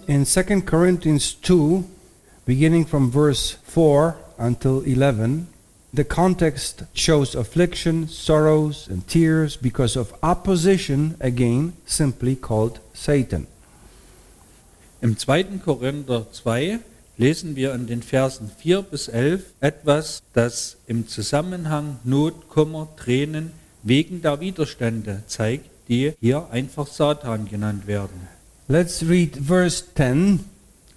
In 2 Corinthians 2, beginning from verse 4 until 11, the context shows affliction, sorrows, and tears because of opposition, again, simply called Satan. Im 2. Korinther 2 lesen wir in den Versen 4 bis 11 etwas, das im Zusammenhang Not, Kummer, Tränen wegen der Widerstände zeigt, die hier einfach Satan genannt werden. Let's read verse 10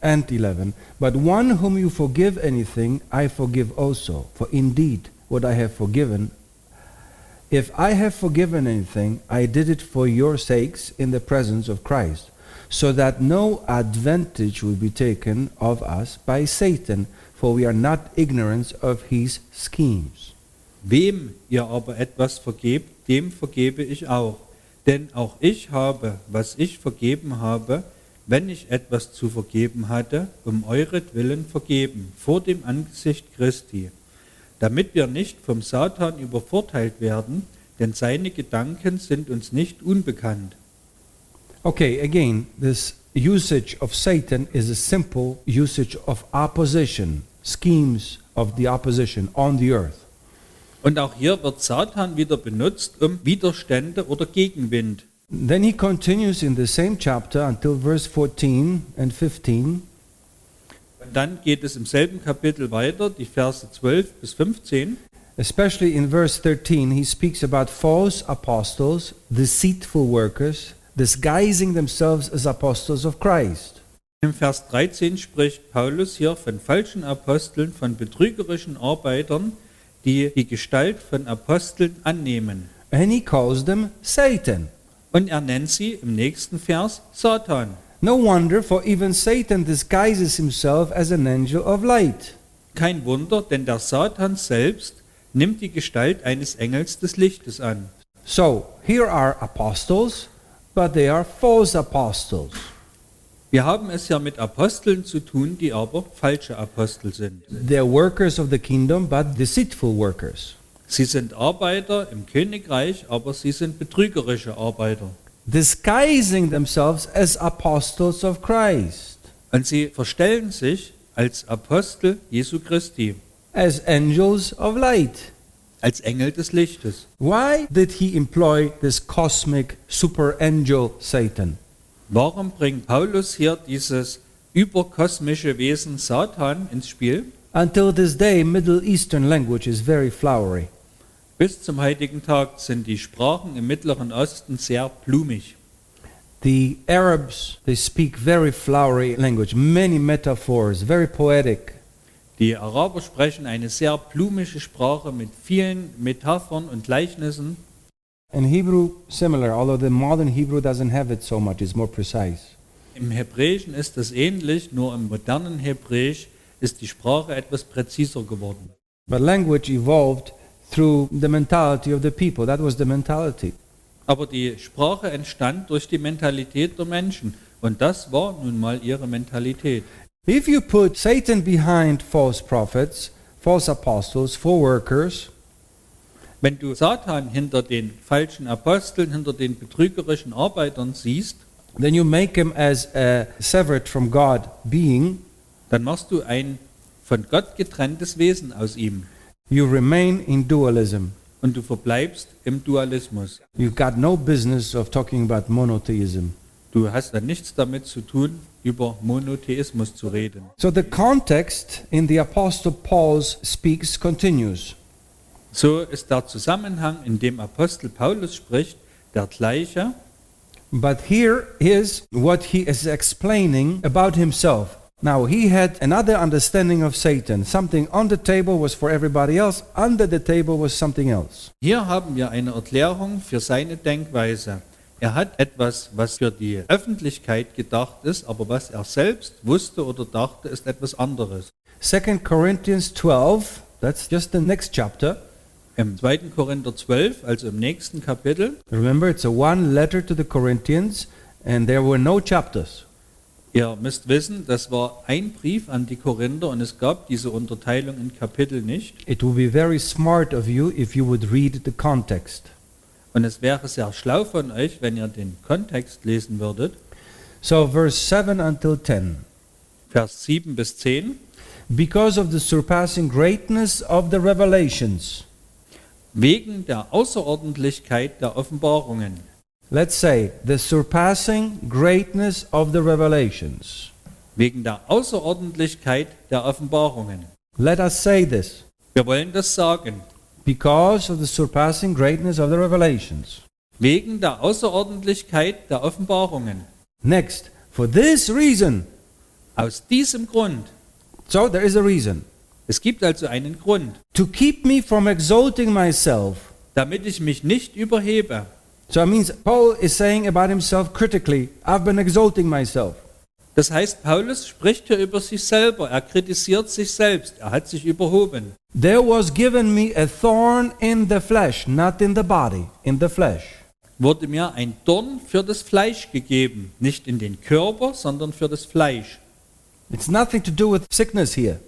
and 11. But one whom you forgive anything, I forgive also. For indeed, what I have forgiven, if I have forgiven anything, I did it for your sakes in the presence of Christ, so that no advantage will be taken of us by Satan, for we are not ignorant of his schemes. Wem ihr aber etwas vergebt, dem vergebe ich auch. Denn auch ich habe, was ich vergeben habe, wenn ich etwas zu vergeben hatte, um euretwillen vergeben, vor dem Angesicht Christi, damit wir nicht vom Satan übervorteilt werden, denn seine Gedanken sind uns nicht unbekannt. Okay, again, this usage of Satan is a simple usage of opposition, schemes of the opposition on the earth. Und auch hier wird Satan wieder benutzt, um Widerstände oder Gegenwind. Then he continues in the same chapter until verse 14 and 15. Und dann geht es im selben Kapitel weiter, die Verse 12 bis 15. Especially in verse 13, he speaks about false apostles, deceitful workers, disguising themselves as apostles of Christ. Im Vers 13 spricht Paulus hier von falschen Aposteln, von betrügerischen Arbeitern, die die Gestalt von Aposteln annehmen. And he calls them Satan. Und er nennt sie im nächsten Vers Satan. No wonder, for even Satan disguises himself as an angel of light. Kein Wunder, denn der Satan selbst nimmt die Gestalt eines Engels des Lichtes an. So, here are apostles, but they are false apostles. Wir haben es ja mit Aposteln zu tun, die aber falsche Apostel sind. They're workers of the kingdom, but deceitful workers. Sie sind Arbeiter im Königreich, aber sie sind betrügerische Arbeiter. Disguising themselves as apostles of Christ, Und sie verstellen sich als Apostel Jesu Christi, as angels of light. als Engel des Lichtes. Why did he employ this cosmic super angel Satan? Warum bringt Paulus hier dieses überkosmische Wesen Satan ins Spiel? Until this day, Middle Eastern language is very flowery. Bis zum heutigen Tag sind die Sprachen im Mittleren Osten sehr blumig. The Arabs, they speak very flowery language, many metaphors, very poetic. Die Araber sprechen eine sehr blumige Sprache mit vielen Metaphern und Gleichnissen. And Hebrew, similar, although the modern Hebrew doesn't have it so much, it's more precise. Im Hebräischen ist das ähnlich, nur im modernen Hebräisch ist die Sprache etwas präziser geworden. But language evolved through the mentality of the people. That was the mentality. Aber die Sprache entstand durch die Mentalität der Menschen. Und das war nun mal ihre Mentalität. If you put Satan behind false prophets, false apostles, false workers, Wenn du Satan hinter den falschen Aposteln, hinter den betrügerischen Arbeitern siehst, then you make him as a severed from God being. dann machst du ein von Gott getrenntes Wesen aus ihm. You remain in dualism. Und du verbleibst im Dualismus. You've got no business of talking about monotheism. Du hast dann nichts damit zu tun, über Monotheismus zu reden. So the context in the Apostle Paul's speaks continues. So ist der Zusammenhang, in dem Apostel Paulus spricht, der gleiche. But here is what he is explaining about himself. Now, he had another understanding of Satan. Something on the table was for everybody else, under the table was something else. Hier haben wir eine Erklärung für seine Denkweise. Er hat etwas, was für die Öffentlichkeit gedacht ist, aber was er selbst wusste oder dachte, ist etwas anderes. 2 Corinthians 12, that's just the next chapter. Im 2. Korinther 12, also im nächsten Kapitel, Remember, it's a one letter to the Corinthians, and there were no chapters. ihr müsst wissen, das war ein Brief an die Korinther und es gab diese Unterteilung in Kapitel nicht. It would be very smart of you if you would read the context. Und es wäre sehr schlau von euch, wenn ihr den Kontext lesen würdet. So verse 7 until 10. Vers 7 bis 10. Because of the surpassing greatness of the revelations. Wegen der Außerordentlichkeit der Offenbarungen. Let's say, the surpassing greatness of the revelations. Wegen der Außerordentlichkeit der Offenbarungen. Let us say this. Wir wollen das sagen. Because of the surpassing greatness of the revelations. Wegen der Außerordentlichkeit der Offenbarungen. Next, for this reason. Aus diesem Grund. So there is a reason. Es gibt also einen Grund. To keep me from exalting myself. Damit ich mich nicht überhebe. So it means Paul is saying about himself critically, I've been exalting myself. Das heißt, Paulus spricht hier über sich selber. Er kritisiert sich selbst. Er hat sich überhoben. There was given me a thorn in the flesh, not in the body, in the flesh. Wurde mir ein Dorn für das Fleisch gegeben. Nicht in den Körper, sondern für das Fleisch. It's nothing to do with sickness here.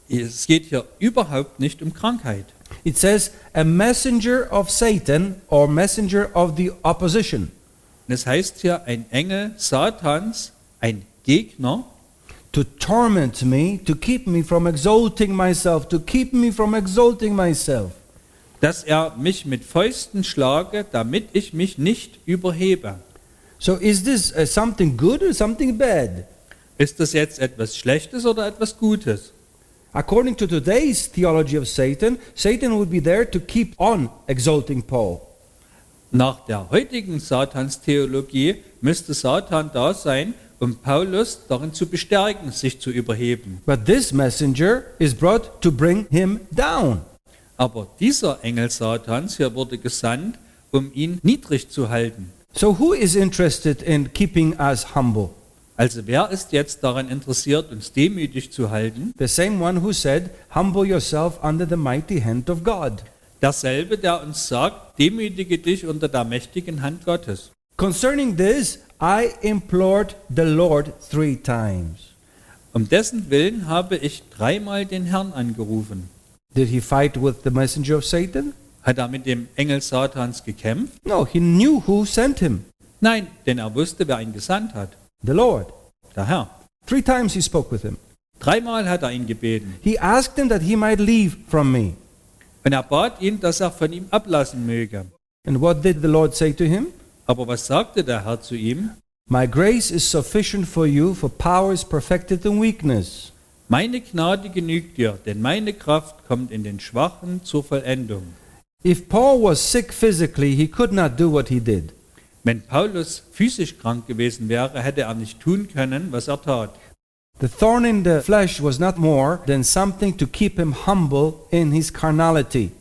Es geht hier überhaupt nicht um Krankheit. It says a messenger of Satan or messenger of the opposition. Und es heißt hier ein Engel Satans, ein Gegner, To torment me, to keep me from exalting myself, to keep me from exalting myself. dass er mich mit Fäusten schlage, damit ich mich nicht überhebe. So is this something good or something bad? Ist das jetzt etwas Schlechtes oder etwas Gutes? According to today's theology of Satan, Satan would be there to keep on exalting Paul. Nach der heutigen Satanstheologie müsste Satan da sein, um Paulus darin zu bestärken, sich zu überheben. But this messenger is brought to bring him down. Aber dieser Engel Satans hier wurde gesandt, um ihn niedrig zu halten. So who is interested in keeping us humble? Also wer ist jetzt daran interessiert, uns demütig zu halten? The same one who said, humble yourself under the mighty hand of God. Derselbe, der uns sagt, demütige dich unter der mächtigen Hand Gottes. Concerning this, I implored the Lord 3 times. Um dessen Willen habe ich 3-mal den Herrn angerufen. Did he fight with the messenger of Satan? Hat er mit dem Engel Satans gekämpft? No, he knew who sent him, Nein, denn er wusste, wer ihn gesandt hat. the Lord. Der Herr. 3 times he spoke with him. 3-mal hat er ihn gebeten. He asked him that he might leave from me. Und er bat ihn, dass er von ihm ablassen möge. And what did the Lord say to him? Aber was sagte der Herr zu ihm? My grace is sufficient for you, for power is perfected in weakness. Meine Gnade genügt dir, denn meine Kraft kommt in den Schwachen zur Vollendung. If Paul was sick physically, he could not do what he did. Wenn Paulus physisch krank gewesen wäre, hätte er nicht tun können, was er tat. The thorn in the flesh was not more than something to keep him humble in his carnality.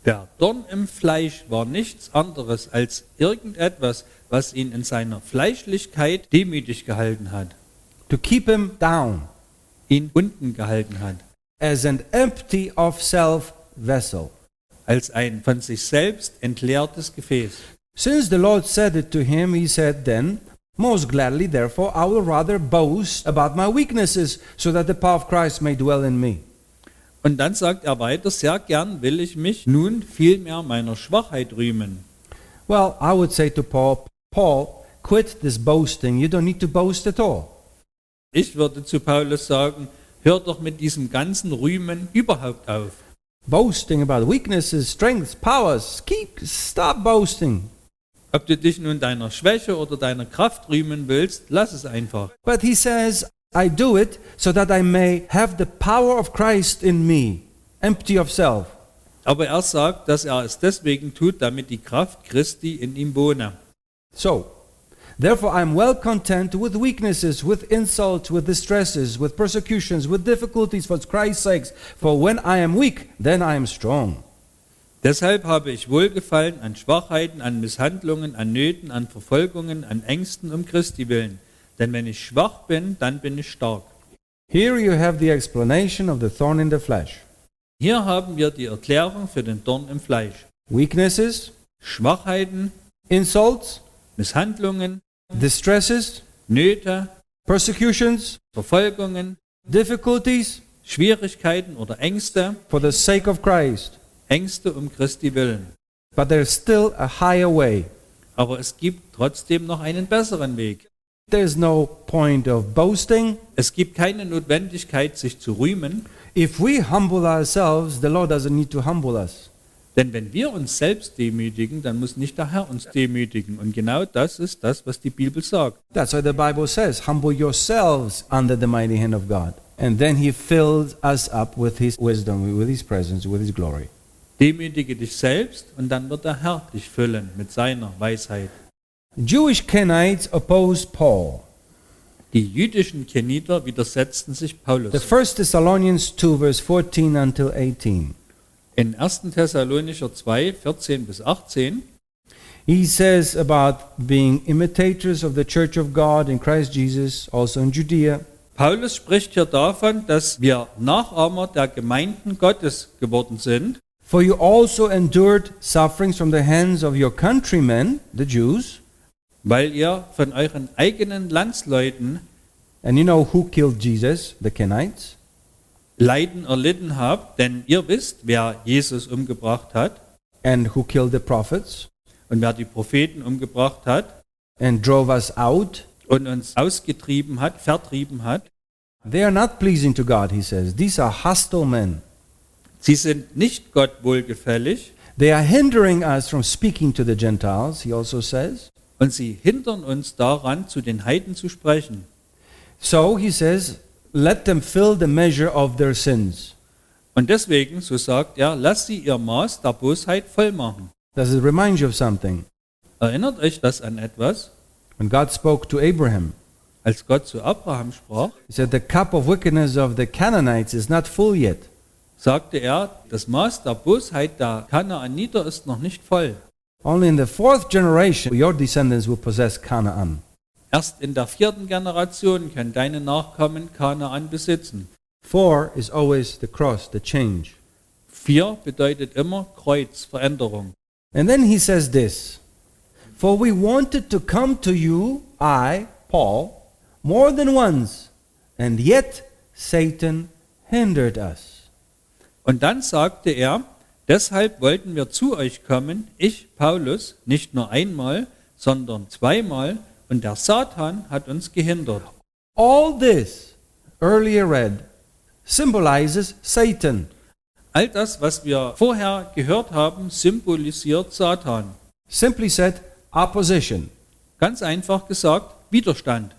Der Dorn im Fleisch war nichts anderes als irgendetwas, was ihn in seiner Fleischlichkeit demütig gehalten hat, To keep him down ihn unten gehalten hat, as an empty of self vessel. als ein von sich selbst entleertes Gefäß. Since the Lord said it to him, he said then, most gladly therefore I will rather boast about my weaknesses, so that the power of Christ may dwell in me. Und dann sagt er weiter, sehr gern will ich mich nun vielmehr meiner Schwachheit rühmen. Well, I would say to Paul, Paul, quit this boasting. You don't need to boast at all. Ich würde zu Paulus sagen, hör doch mit diesem ganzen Rühmen überhaupt auf. Boasting about weaknesses, strengths, powers. Stop boasting. Ob du dich nun deiner Schwäche oder deiner Kraft rühmen willst, lass es einfach. But he says, I do it so that I may have the power of Christ in me, empty of self. Aber er sagt, dass er es deswegen tut, damit die Kraft Christi in ihm wohne. So, therefore I am well content with weaknesses, with insults, with distresses, with persecutions, with difficulties for Christ's sake. For when I am weak, then I am strong. Deshalb habe ich Wohlgefallen an Schwachheiten, an Misshandlungen, an Nöten, an Verfolgungen, an Ängsten um Christi willen. Denn wenn ich schwach bin, dann bin ich stark. Here you have the explanation of the thorn in the flesh. Hier haben wir die Erklärung für den Dorn im Fleisch. Weaknesses, Schwachheiten, insults, Misshandlungen, distresses, Nöte, persecutions, Verfolgungen, difficulties Schwierigkeiten oder Ängste, for the sake of Christ. Ängste um Christi willen. But there's still a higher way. Aber es gibt trotzdem noch einen besseren Weg. There's no point of boasting. Es gibt keine Notwendigkeit, sich zu rühmen, If we humble ourselves, the Lord doesn't need to humble us. denn wenn wir uns selbst demütigen, dann muss nicht der Herr uns demütigen. Und genau das ist das, was die Bibel sagt. That's why the Bible says, humble yourselves under the mighty hand of God. And then he fills us up with his wisdom, with his presence, with his glory. Demütige dich selbst und dann wird der Herr dich füllen mit seiner Weisheit. Jewish Kenites opposed Paul. Die jüdischen Keniter widersetzten sich Paulus. The 1 Thessalonians 2 verse 14 until 18. In 1. Thessalonicher 2, 14 bis 18 He says about being imitators of the church of God in Christ Jesus, also in Judea. Paulus spricht hier davon, dass wir Nachahmer der Gemeinden Gottes geworden sind. For you also endured sufferings from the hands of your countrymen, the Jews. Weil ihr von euren eigenen Landsleuten And you know who killed Jesus, the Kenites? Leiden erlitten habt, denn ihr wisst, wer Jesus umgebracht hat And who killed the prophets? und wer die Propheten umgebracht hat And drove us out? und uns ausgetrieben hat, vertrieben hat. They are not pleasing to God, he says. These are hostile men. Sie sind nicht Gott wohlgefällig They are hindering us from speaking to the Gentiles, he also says. und sie hindern uns daran, zu den Heiden zu sprechen. So he says, let them fill the measure of their sins. Und deswegen, so sagt er, lasst sie ihr Maß der Bosheit voll machen. Does it remind you of something? Erinnert euch das an etwas? When God spoke to Abraham, Als Gott zu Abraham sprach, he said, the cup of wickedness of the Canaanites is not full yet. sagte er, das Maß der Bosheit der Kanaaniter ist noch nicht voll. Only in the fourth generation your descendants will possess Canaan. Erst in der 4. Generation können deine Nachkommen Kanaan besitzen. 4 is always the cross, the change. 4 bedeutet immer Kreuz, Veränderung. And then he says this, for we wanted to come to you, I, Paul, more than once, and yet Satan hindered us. Und dann sagte er, deshalb wollten wir zu euch kommen, ich, Paulus, nicht nur einmal, sondern zweimal, und der Satan hat uns gehindert. All this, earlier read, symbolizes Satan. All das, was wir vorher gehört haben, symbolisiert Satan. Simply said, opposition. Ganz einfach gesagt, Widerstand.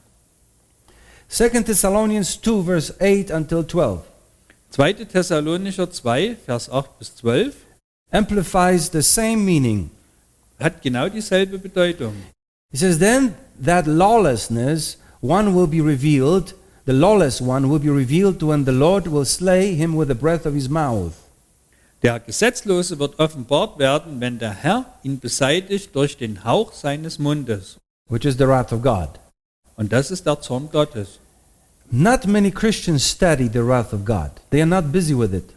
2 Thessalonians 2 verse 8 until 12 2. Thessalonicher 2, Vers 8 bis 12 amplifies the same meaning. hat genau dieselbe Bedeutung. He says, then that lawlessness, one will be revealed, the lawless one will be revealed when the Lord will slay him with the breath of his mouth. Der Gesetzlose wird offenbart werden, wenn der Herr ihn beseitigt durch den Hauch seines Mundes. Which is the wrath of God. Und das ist der Zorn Gottes. Not many Christians study the wrath of God. They are not busy with it.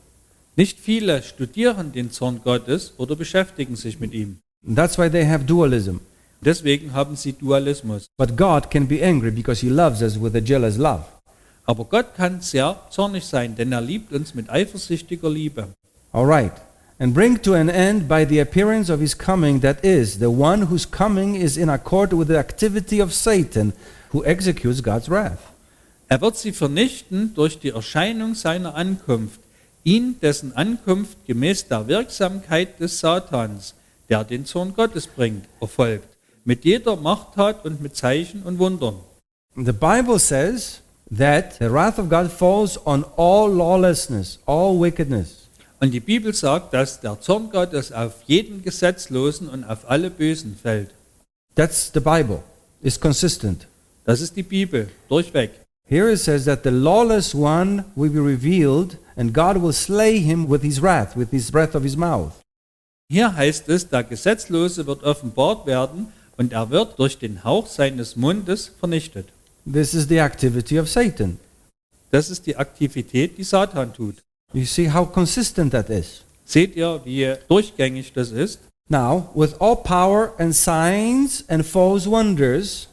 Nicht viele studieren den Zorn Gottes oder beschäftigen sich mit ihm. That's why they have dualism. Deswegen haben sie Dualismus. But God can be angry because he loves us with a jealous love. Aber Gott kann sehr zornig sein, denn er liebt uns mit eifersüchtiger Liebe. All right. And bring to an end by the appearance of his coming, that is, the one whose coming is in accord with the activity of Satan, who executes God's wrath. Er wird sie vernichten durch die Erscheinung seiner Ankunft, ihn, dessen Ankunft gemäß der Wirksamkeit des Satans, der den Zorn Gottes bringt, erfolgt, mit jeder Machttat und mit Zeichen und Wundern. The Bible says that the wrath of God falls on all lawlessness, all wickedness. Und die Bibel sagt, dass der Zorn Gottes auf jeden Gesetzlosen und auf alle Bösen fällt. That's the Bible. It's consistent. Das ist die Bibel, durchweg. Here it says that the lawless one will be revealed and God will slay him with his wrath, with his breath of his mouth. Hier heißt es, der Gesetzlose wird offenbart werden und er wird durch den Hauch seines Mundes vernichtet. This is the activity of Satan. Das ist die Aktivität, die Satan tut. You see how consistent that is. Seht ihr, wie durchgängig das ist? Now, with all power and signs and false wonders,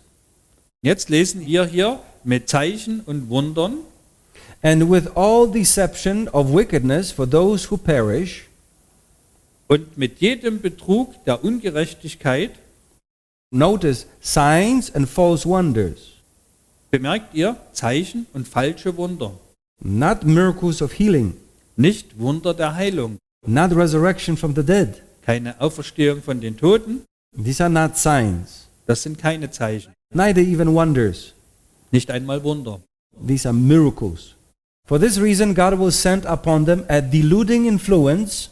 Jetzt lesen wir hier mit Zeichen und Wundern and with all deception of wickedness for those who perish, und mit jedem Betrug der Ungerechtigkeit. notice signs and false wonders. Bemerkt ihr Zeichen und falsche Wunder, not miracles of healing, nicht Wunder der Heilung, not resurrection from the dead. keine Auferstehung von den Toten, These are not signs, das sind keine Zeichen, neither even wonders. nicht einmal Wunder. These are miracles. For this reason, God will send upon them a deluding influence,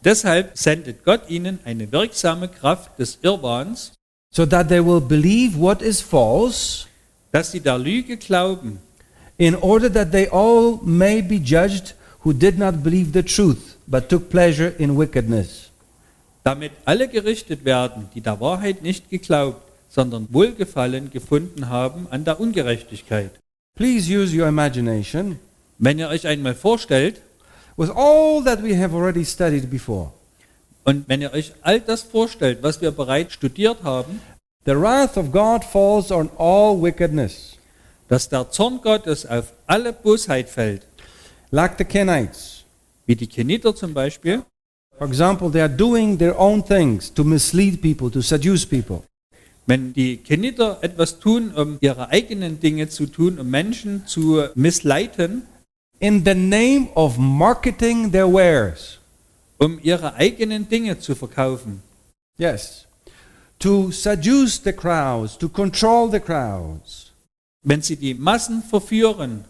Deshalb sendet Gott ihnen eine wirksame Kraft des Irrwahns, so that they will believe what is false, dass sie der Lüge glauben, in order that they all may be judged who did not believe the truth, but took pleasure in wickedness. damit alle gerichtet werden, die der Wahrheit nicht geglaubt, sondern Wohlgefallen gefunden haben an der Ungerechtigkeit. Please use your imagination Wenn ihr euch einmal vorstellt, with all that we have already studied before. und wenn ihr euch all das vorstellt, was wir bereits studiert haben, The wrath of God falls on all wickedness. dass der Zorn Gottes auf alle Bosheit fällt, Like the Kenites. wie die Keniter zum Beispiel. For example, they are doing their own things to mislead people, to seduce people. Wenn die Keniter etwas tun, um ihre eigenen Dinge zu tun, um Menschen zu missleiten, In the name of marketing their wares. um ihre eigenen Dinge zu verkaufen, Yes. To seduce the crowds, to control the crowds. wenn sie die Massen verführen,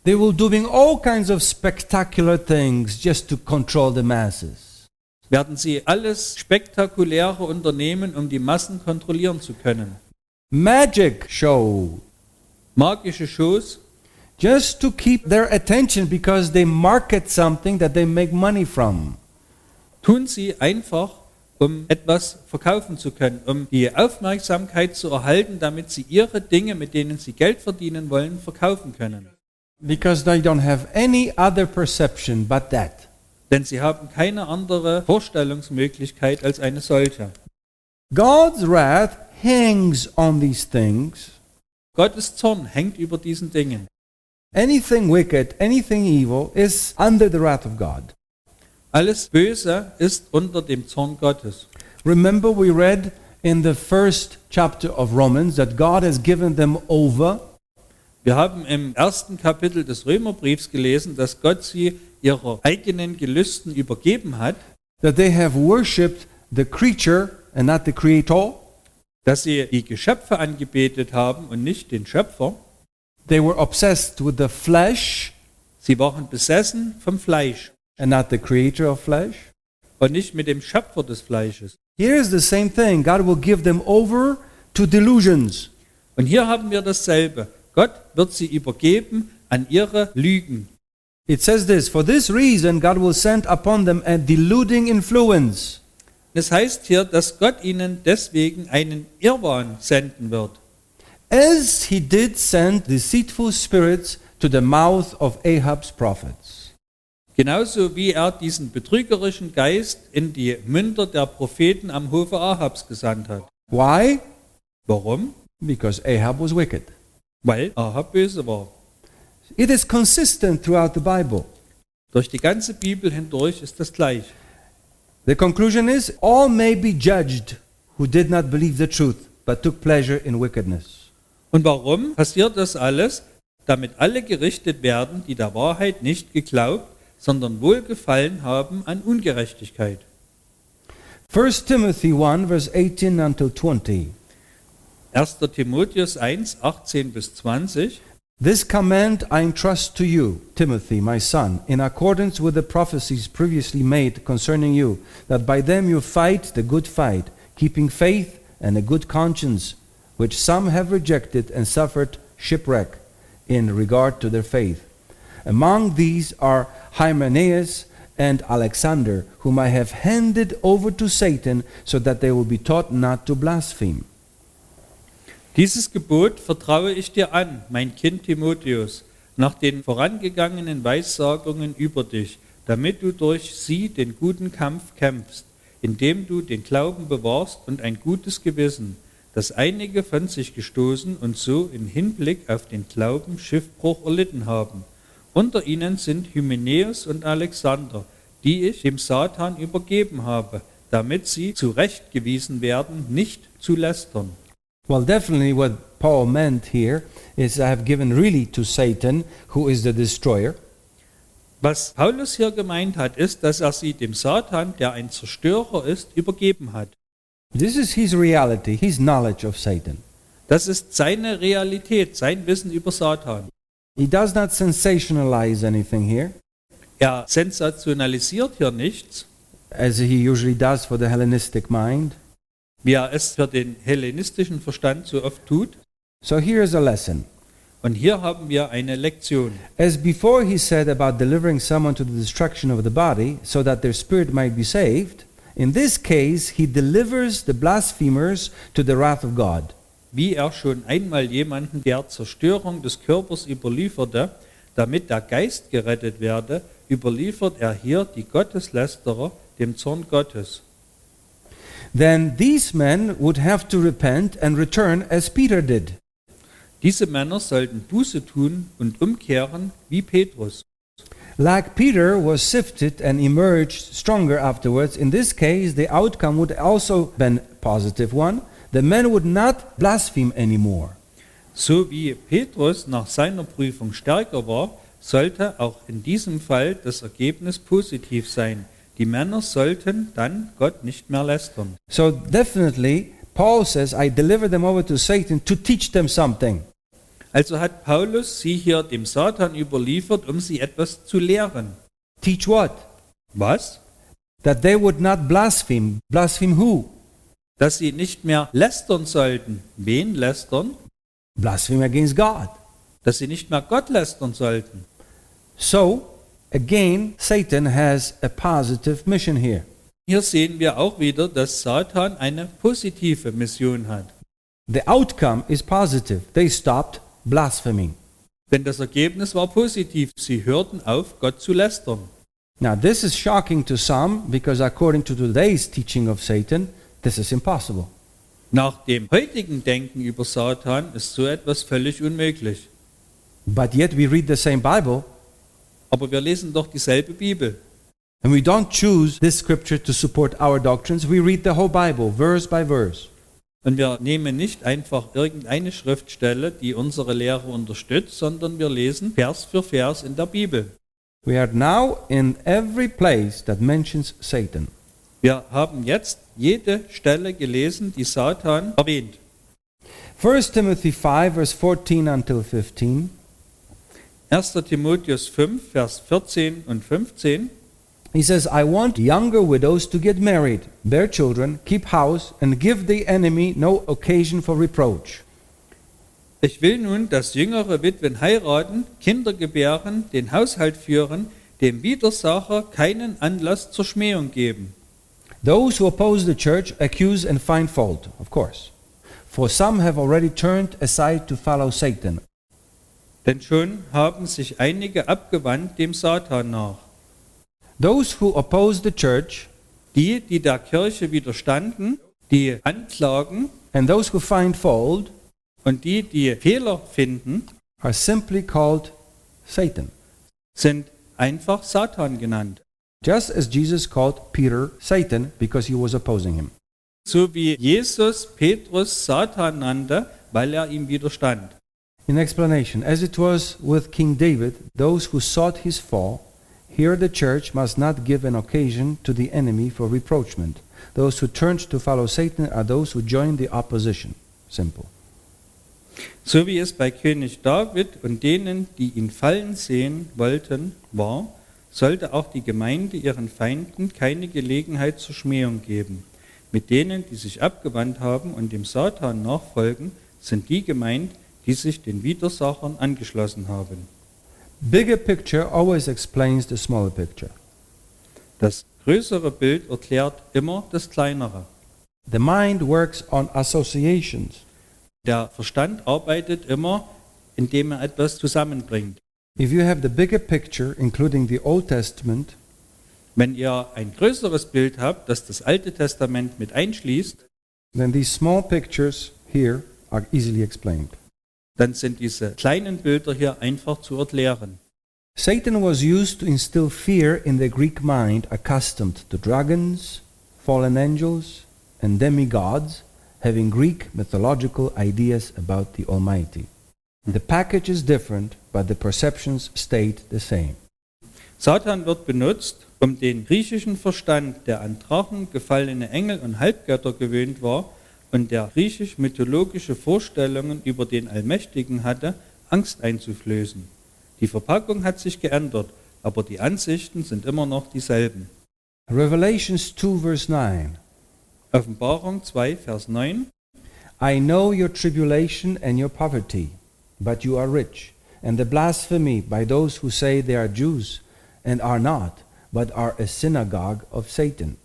They will doing all kinds of spectacular things just to control the masses. werden sie alles Spektakuläre unternehmen, um die Massen kontrollieren zu können. Magic show. Magische Shows, Just to keep their attention because they market something that they make money from. tun sie einfach, um etwas verkaufen zu können, um die Aufmerksamkeit zu erhalten, damit sie ihre Dinge, mit denen sie Geld verdienen wollen, verkaufen können. Because they don't have any other perception but that. Denn sie haben keine andere Vorstellungsmöglichkeit als eine solche. God's wrath hangs on these things. Gottes Zorn hängt über diesen Dingen. Anything wicked, anything evil is under the wrath of God. Alles Böse ist unter dem Zorn Gottes. Remember we read in the first chapter of Romans that God has given them over. Wir haben im ersten Kapitel des Römerbriefs gelesen, dass Gott sie ihrer eigenen Gelüsten übergeben hat, That they have worshipped the creature and not the creator. dass sie die Geschöpfe angebetet haben und nicht den Schöpfer. They were obsessed with the flesh Sie waren besessen vom Fleisch and not the creator of flesh. und nicht mit dem Schöpfer des Fleisches. Here is the same thing. God will give them over to delusions. Und hier haben wir dasselbe. Gott wird sie übergeben an ihre Lügen. It says this, for this reason God will send upon them a deluding influence. Es heißt hier, dass Gott ihnen deswegen einen Irrwahn senden wird. As he did send deceitful spirits to the mouth of Ahab's prophets. Genauso wie er diesen betrügerischen Geist in die Münder der Propheten am Hofe Ahabs gesandt hat. Why? Warum? Because Ahab was wicked. Weil Ahab böse war. It is consistent throughout the Bible. Durch die ganze Bibel hindurch ist das gleich. The conclusion is, all may be judged who did not believe the truth, but took pleasure in wickedness. Und warum passiert das alles? Damit alle gerichtet werden, die der Wahrheit nicht geglaubt, sondern Wohlgefallen haben an Ungerechtigkeit. 1 Timothy 1, verse 18 until 20. 1. Timotheus 1, 18 bis 20. This command I entrust to you, Timothy, my son, in accordance with the prophecies previously made concerning you, that by them you fight the good fight, keeping faith and a good conscience, which some have rejected and suffered shipwreck in regard to their faith. Among these are Hymenaeus and Alexander, whom I have handed over to Satan, so that they will be taught not to blaspheme. Dieses Gebot vertraue ich dir an, mein Kind Timotheus, nach den vorangegangenen Weissagungen über dich, damit du durch sie den guten Kampf kämpfst, indem du den Glauben bewahrst und ein gutes Gewissen, dass einige von sich gestoßen und so im Hinblick auf den Glauben Schiffbruch erlitten haben. Unter ihnen sind Hymenäus und Alexander, die ich dem Satan übergeben habe, damit sie zurechtgewiesen werden, nicht zu lästern. Well, definitely what Paul meant here is I have given really to Satan, who is the destroyer. Was Paulus hier gemeint hat, ist, dass er sie dem Satan, der ein Zerstörer ist, übergeben hat. This is his reality, his knowledge of Satan. Das ist seine Realität, sein Wissen über Satan. He does not sensationalize anything here, Er sensationalisiert hier nichts, as he usually does for the Hellenistic mind. wie er es für den hellenistischen Verstand so oft tut. So here is a lesson. Und hier haben wir eine Lektion. As before he said about delivering someone to the destruction of the body, so that their spirit might be saved, in this case he delivers the blasphemers to the wrath of God. Wie er schon einmal jemanden der Zerstörung des Körpers überlieferte, damit der Geist gerettet werde, überliefert er hier die Gotteslästerer dem Zorn Gottes. Then these men would have to repent and return as Peter did. Diese Männer sollten Buße tun und umkehren wie Petrus. Like Peter was sifted and emerged stronger afterwards, in this case the outcome would also be a positive one. The men would not blaspheme anymore. So wie Petrus nach seiner Prüfung stärker war, sollte auch in diesem Fall das Ergebnis positiv sein. Die Männer sollten dann Gott nicht mehr lästern. So definitely Paul says, I deliver them over to Satan to teach them something. Also hat Paulus sie hier dem Satan überliefert, um sie etwas zu lehren. Teach what? Was? That they would not blaspheme. Blaspheme who? Dass sie nicht mehr lästern sollten. Wen lästern? Blaspheme against God. Dass sie nicht mehr Gott lästern sollten. So, again, Satan has a positive mission here. Hier sehen wir auch wieder, dass Satan eine positive Mission hat. The outcome is positive. They stopped blaspheming. Denn das Ergebnis war positiv. Sie hörten auf, Gott zu lästern. Now, this is shocking to some because according to today's teaching of Satan, this is impossible. Nach dem heutigen Denken über Satan ist so etwas völlig unmöglich. But yet we read the same Bible, Aber wir lesen doch dieselbe Bibel. and we don't choose this scripture to support our doctrines. We read the whole Bible, verse by verse. Und wir nehmen nicht einfach irgendeine Schriftstelle, die unsere Lehre unterstützt, sondern wir lesen Vers für Vers in der Bibel. We are now in every place that mentions Satan. Wir haben jetzt jede Stelle gelesen, die Satan erwähnt. 1 Timothy 5, verse 14 until 15. 1. Timotheus 5, Vers 14 und 15. He says, I want younger widows to get married, bear children, keep house, and give the enemy no occasion for reproach. Ich will nun, dass jüngere Witwen heiraten, Kinder gebären, den Haushalt führen, dem Widersacher keinen Anlass zur Schmähung geben. Those who oppose the church accuse and find fault, of course. For some have already turned aside to follow Satan. Denn schon haben sich einige abgewandt dem Satan nach. Those who oppose the church Die, die der Kirche widerstanden, die anklagen and those who find fault und die, die Fehler finden, are simply called Satan. sind einfach Satan genannt. Just as Jesus called Peter Satan because he was opposing him. So wie Jesus Petrus Satan nannte, weil er ihm widerstand. In explanation, as it was with King David, those who sought his fall, here the church must not give an occasion to the enemy for reproachment. Those who turned to follow Satan are those who joined the opposition. Simple. So wie es bei König David und denen, die ihn fallen sehen wollten, war, sollte auch die Gemeinde ihren Feinden keine Gelegenheit zur Schmähung geben. Mit denen, die sich abgewandt haben und dem Satan nachfolgen, sind die gemeint, die sich den Widersachern angeschlossen haben. Bigger picture always explains the smaller picture. Das größere Bild erklärt immer das kleinere. The mind works on associations. Der Verstand arbeitet immer, indem er etwas zusammenbringt. If you have the bigger picture, including the Old Testament, Wenn ihr ein größeres Bild habt, das das Alte Testament mit einschließt, then these small pictures here are easily explained. dann sind diese kleinen Bilder hier einfach zu erklären. Satan was used to instill fear in the Greek mind accustomed to dragons, fallen angels, and demigods, having Greek mythological ideas about the Almighty. The package is different, but the perceptions stayed the same. Satan wird benutzt, um den griechischen Verstand, der an Drachen, gefallene Engel und Halbgötter gewöhnt war und der griechisch-mythologische Vorstellungen über den Allmächtigen hatte, Angst einzuflößen. Die Verpackung hat sich geändert, aber die Ansichten sind immer noch dieselben. Revelations 2 verse 9. Offenbarung 2, Vers 9. I know your tribulation and your poverty, but you are rich, and the blasphemy by those who say they are Jews and are not, but are a synagogue of Satan.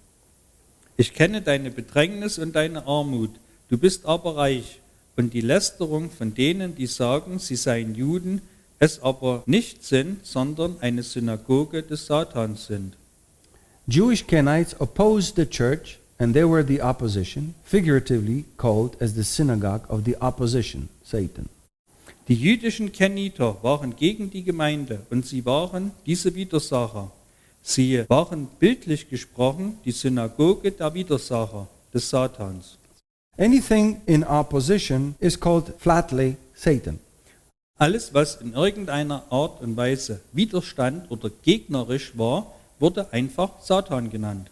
Ich kenne deine Bedrängnis und deine Armut, du bist aber reich, und die Lästerung von denen, die sagen, sie seien Juden, es aber nicht sind, sondern eine Synagoge des Satans sind. Jewish Kenites opposed the church, and they were the opposition, figuratively called as the synagogue of the opposition, Satan. Die jüdischen Keniter waren gegen die Gemeinde und sie waren diese Widersacher. Sie waren bildlich gesprochen die Synagoge der Widersacher des Satans. Anything in opposition is called flatly Satan. Alles, was in irgendeiner Art und Weise Widerstand oder gegnerisch war, wurde einfach Satan genannt.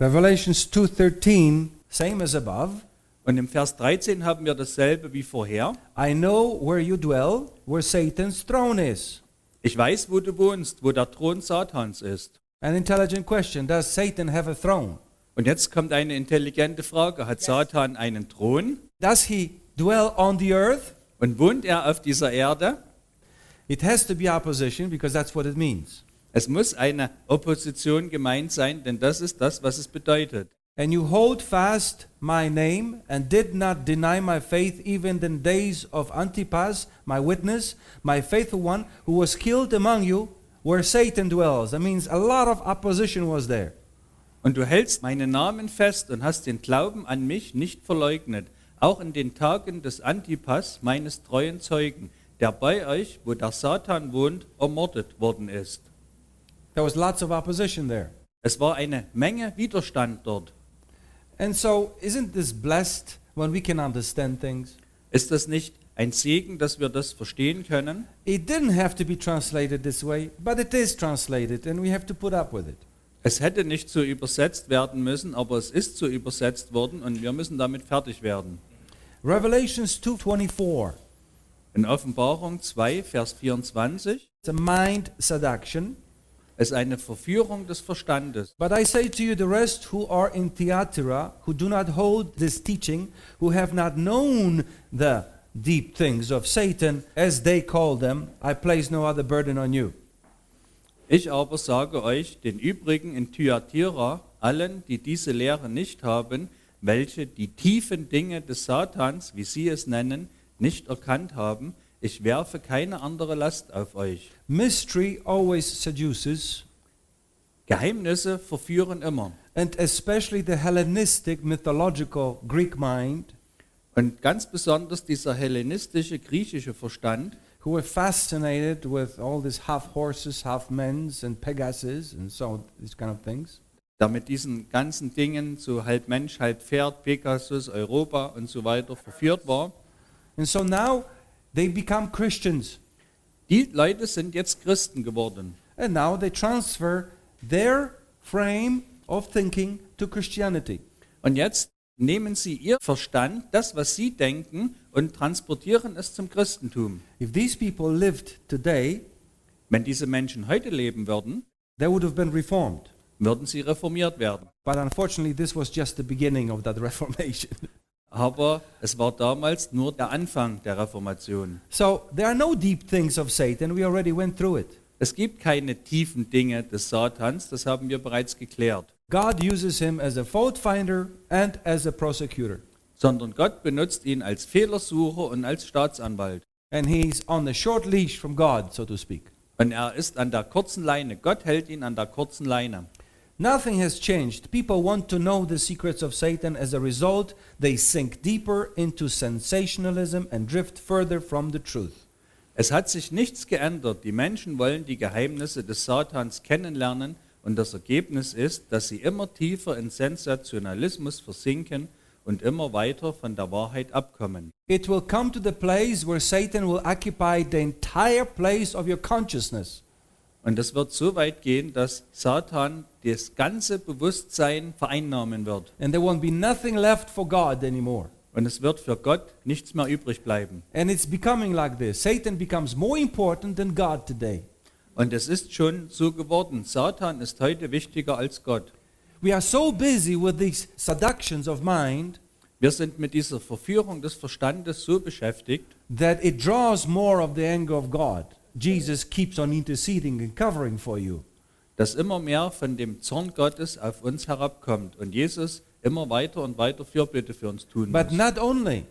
Revelations 2:13, same as above. Und im Vers 13 haben wir dasselbe wie vorher. I know where you dwell, where Satan's throne is. Ich weiß, wo du wohnst, wo der Thron Satans ist. An intelligent question, does Satan have a throne? Und jetzt kommt eine intelligente Frage. Hat Satan einen Thron? Does he dwell on the earth? Und wohnt er auf dieser Erde? It has to be opposition because that's what it means. Es muss eine Opposition gemeint sein, denn das ist das, was es bedeutet. And you hold fast my name and did not deny my faith even in the days of Antipas, my witness, my faithful one, who was killed among you, where Satan dwells. That means a lot of opposition was there. Und du hältst meinen Namen fest und hast den Glauben an mich nicht verleugnet, auch in den Tagen des Antipas, meines treuen Zeugen, der bei euch, wo der Satan wohnt, ermordet worden ist. There was lots of opposition there. Es war eine Menge Widerstand dort. And so, isn't this blessed when we can understand things? Ist das nicht ein Segen, dass wir das verstehen können? It didn't have to be translated this way, but it is translated and we have to put up with it. Es hätte nicht so übersetzt werden müssen, aber es ist so übersetzt worden und wir müssen damit fertig werden. Revelations 2:24. In Offenbarung 2, Vers 24 It's a mind seduction. ist eine Verführung des Verstandes. But I say to you, the rest who are in Thyatira, who do not hold this teaching, who have not known the deep things of Satan, as they call them, I place no other burden on you. Ich aber sage euch, den übrigen in Thyatira, allen, die diese Lehre nicht haben, welche die tiefen Dinge des Satans, wie sie es nennen, nicht erkannt haben, ich werfe keine andere Last auf euch. Mystery always seduces, Geheimnisse verführen immer. and especially the Hellenistic mythological Greek mind, Und ganz besonders dieser hellenistische, griechische Verstand, who were fascinated with all these half horses, half men's, and Pegasus, and so these kind of things. der mit diesen ganzen Dingen, so halb Mensch, halb Pferd, Pegasus, Europa und so weiter verführt war. And so now they become Christians. Die Leute sind jetzt Christen geworden. And now they transfer their frame of thinking to Christianity. Und jetzt nehmen sie ihr Verstand, das, was sie denken, und transportieren es zum Christentum. If these people lived today, Wenn diese Menschen heute leben würden, they would have been reformed. würden sie reformiert werden. But unfortunately, this was just the beginning of that reformation. Aber es war damals nur der Anfang der Reformation. So there are no deep things of Satan. We already went through it. Es gibt keine tiefen Dinge des Satans, das haben wir bereits geklärt. God uses him as a fault finder and as a prosecutor. Sondern Gott benutzt ihn als Fehlersucher und als Staatsanwalt. And he's on the short leash from God, so to speak. Und er ist an der kurzen Leine. Gott hält ihn an der kurzen Leine. Nothing has changed. People want to know the secrets of Satan. As a result, they sink deeper into sensationalism and drift further from the truth. Es hat sich nichts geändert. Die Menschen wollen die Geheimnisse des Satans kennenlernen und das Ergebnis ist, dass sie immer tiefer in Sensationalismus versinken und immer weiter von der Wahrheit abkommen. It will come to the place where Satan will occupy the entire place of your consciousness. Und es wird so weit gehen, dass Satan das ganze Bewusstsein vereinnahmen wird. And there won't be nothing left for God anymore. Und es wird für Gott nichts mehr übrig bleiben. And it's becoming like this. Satan becomes more important than God today. Und es ist schon so geworden. Satan ist heute wichtiger als Gott. We are so busy with these seductions of mind Wir sind mit dieser Verführung des Verstandes so beschäftigt, that it draws more of the anger of God. Jesus keeps on interceding and covering for you. dass immer mehr von dem Zorn Gottes auf uns herabkommt und Jesus immer weiter und weiter Fürbitte für uns tun But muss. not only,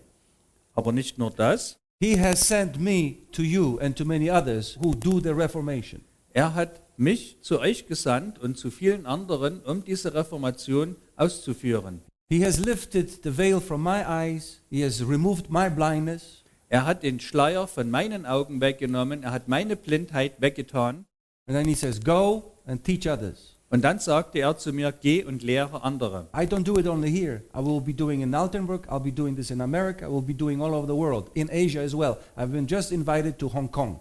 Aber nicht nur das, he has sent me to you and to many others who do the Reformation. er hat mich zu euch gesandt und zu vielen anderen, um diese Reformation auszuführen. He has lifted the veil from my eyes. He has removed my blindness. Er hat den Schleier von meinen Augen weggenommen, er hat meine Blindheit weggetan. And then he says, go and teach others. Und dann sagte er zu mir, geh und lehre andere. I don't do it only here. I will be doing in Altenburg. I'll be doing this in America. I will be doing all over the world, in Asia as well. I've been just invited to Hong Kong.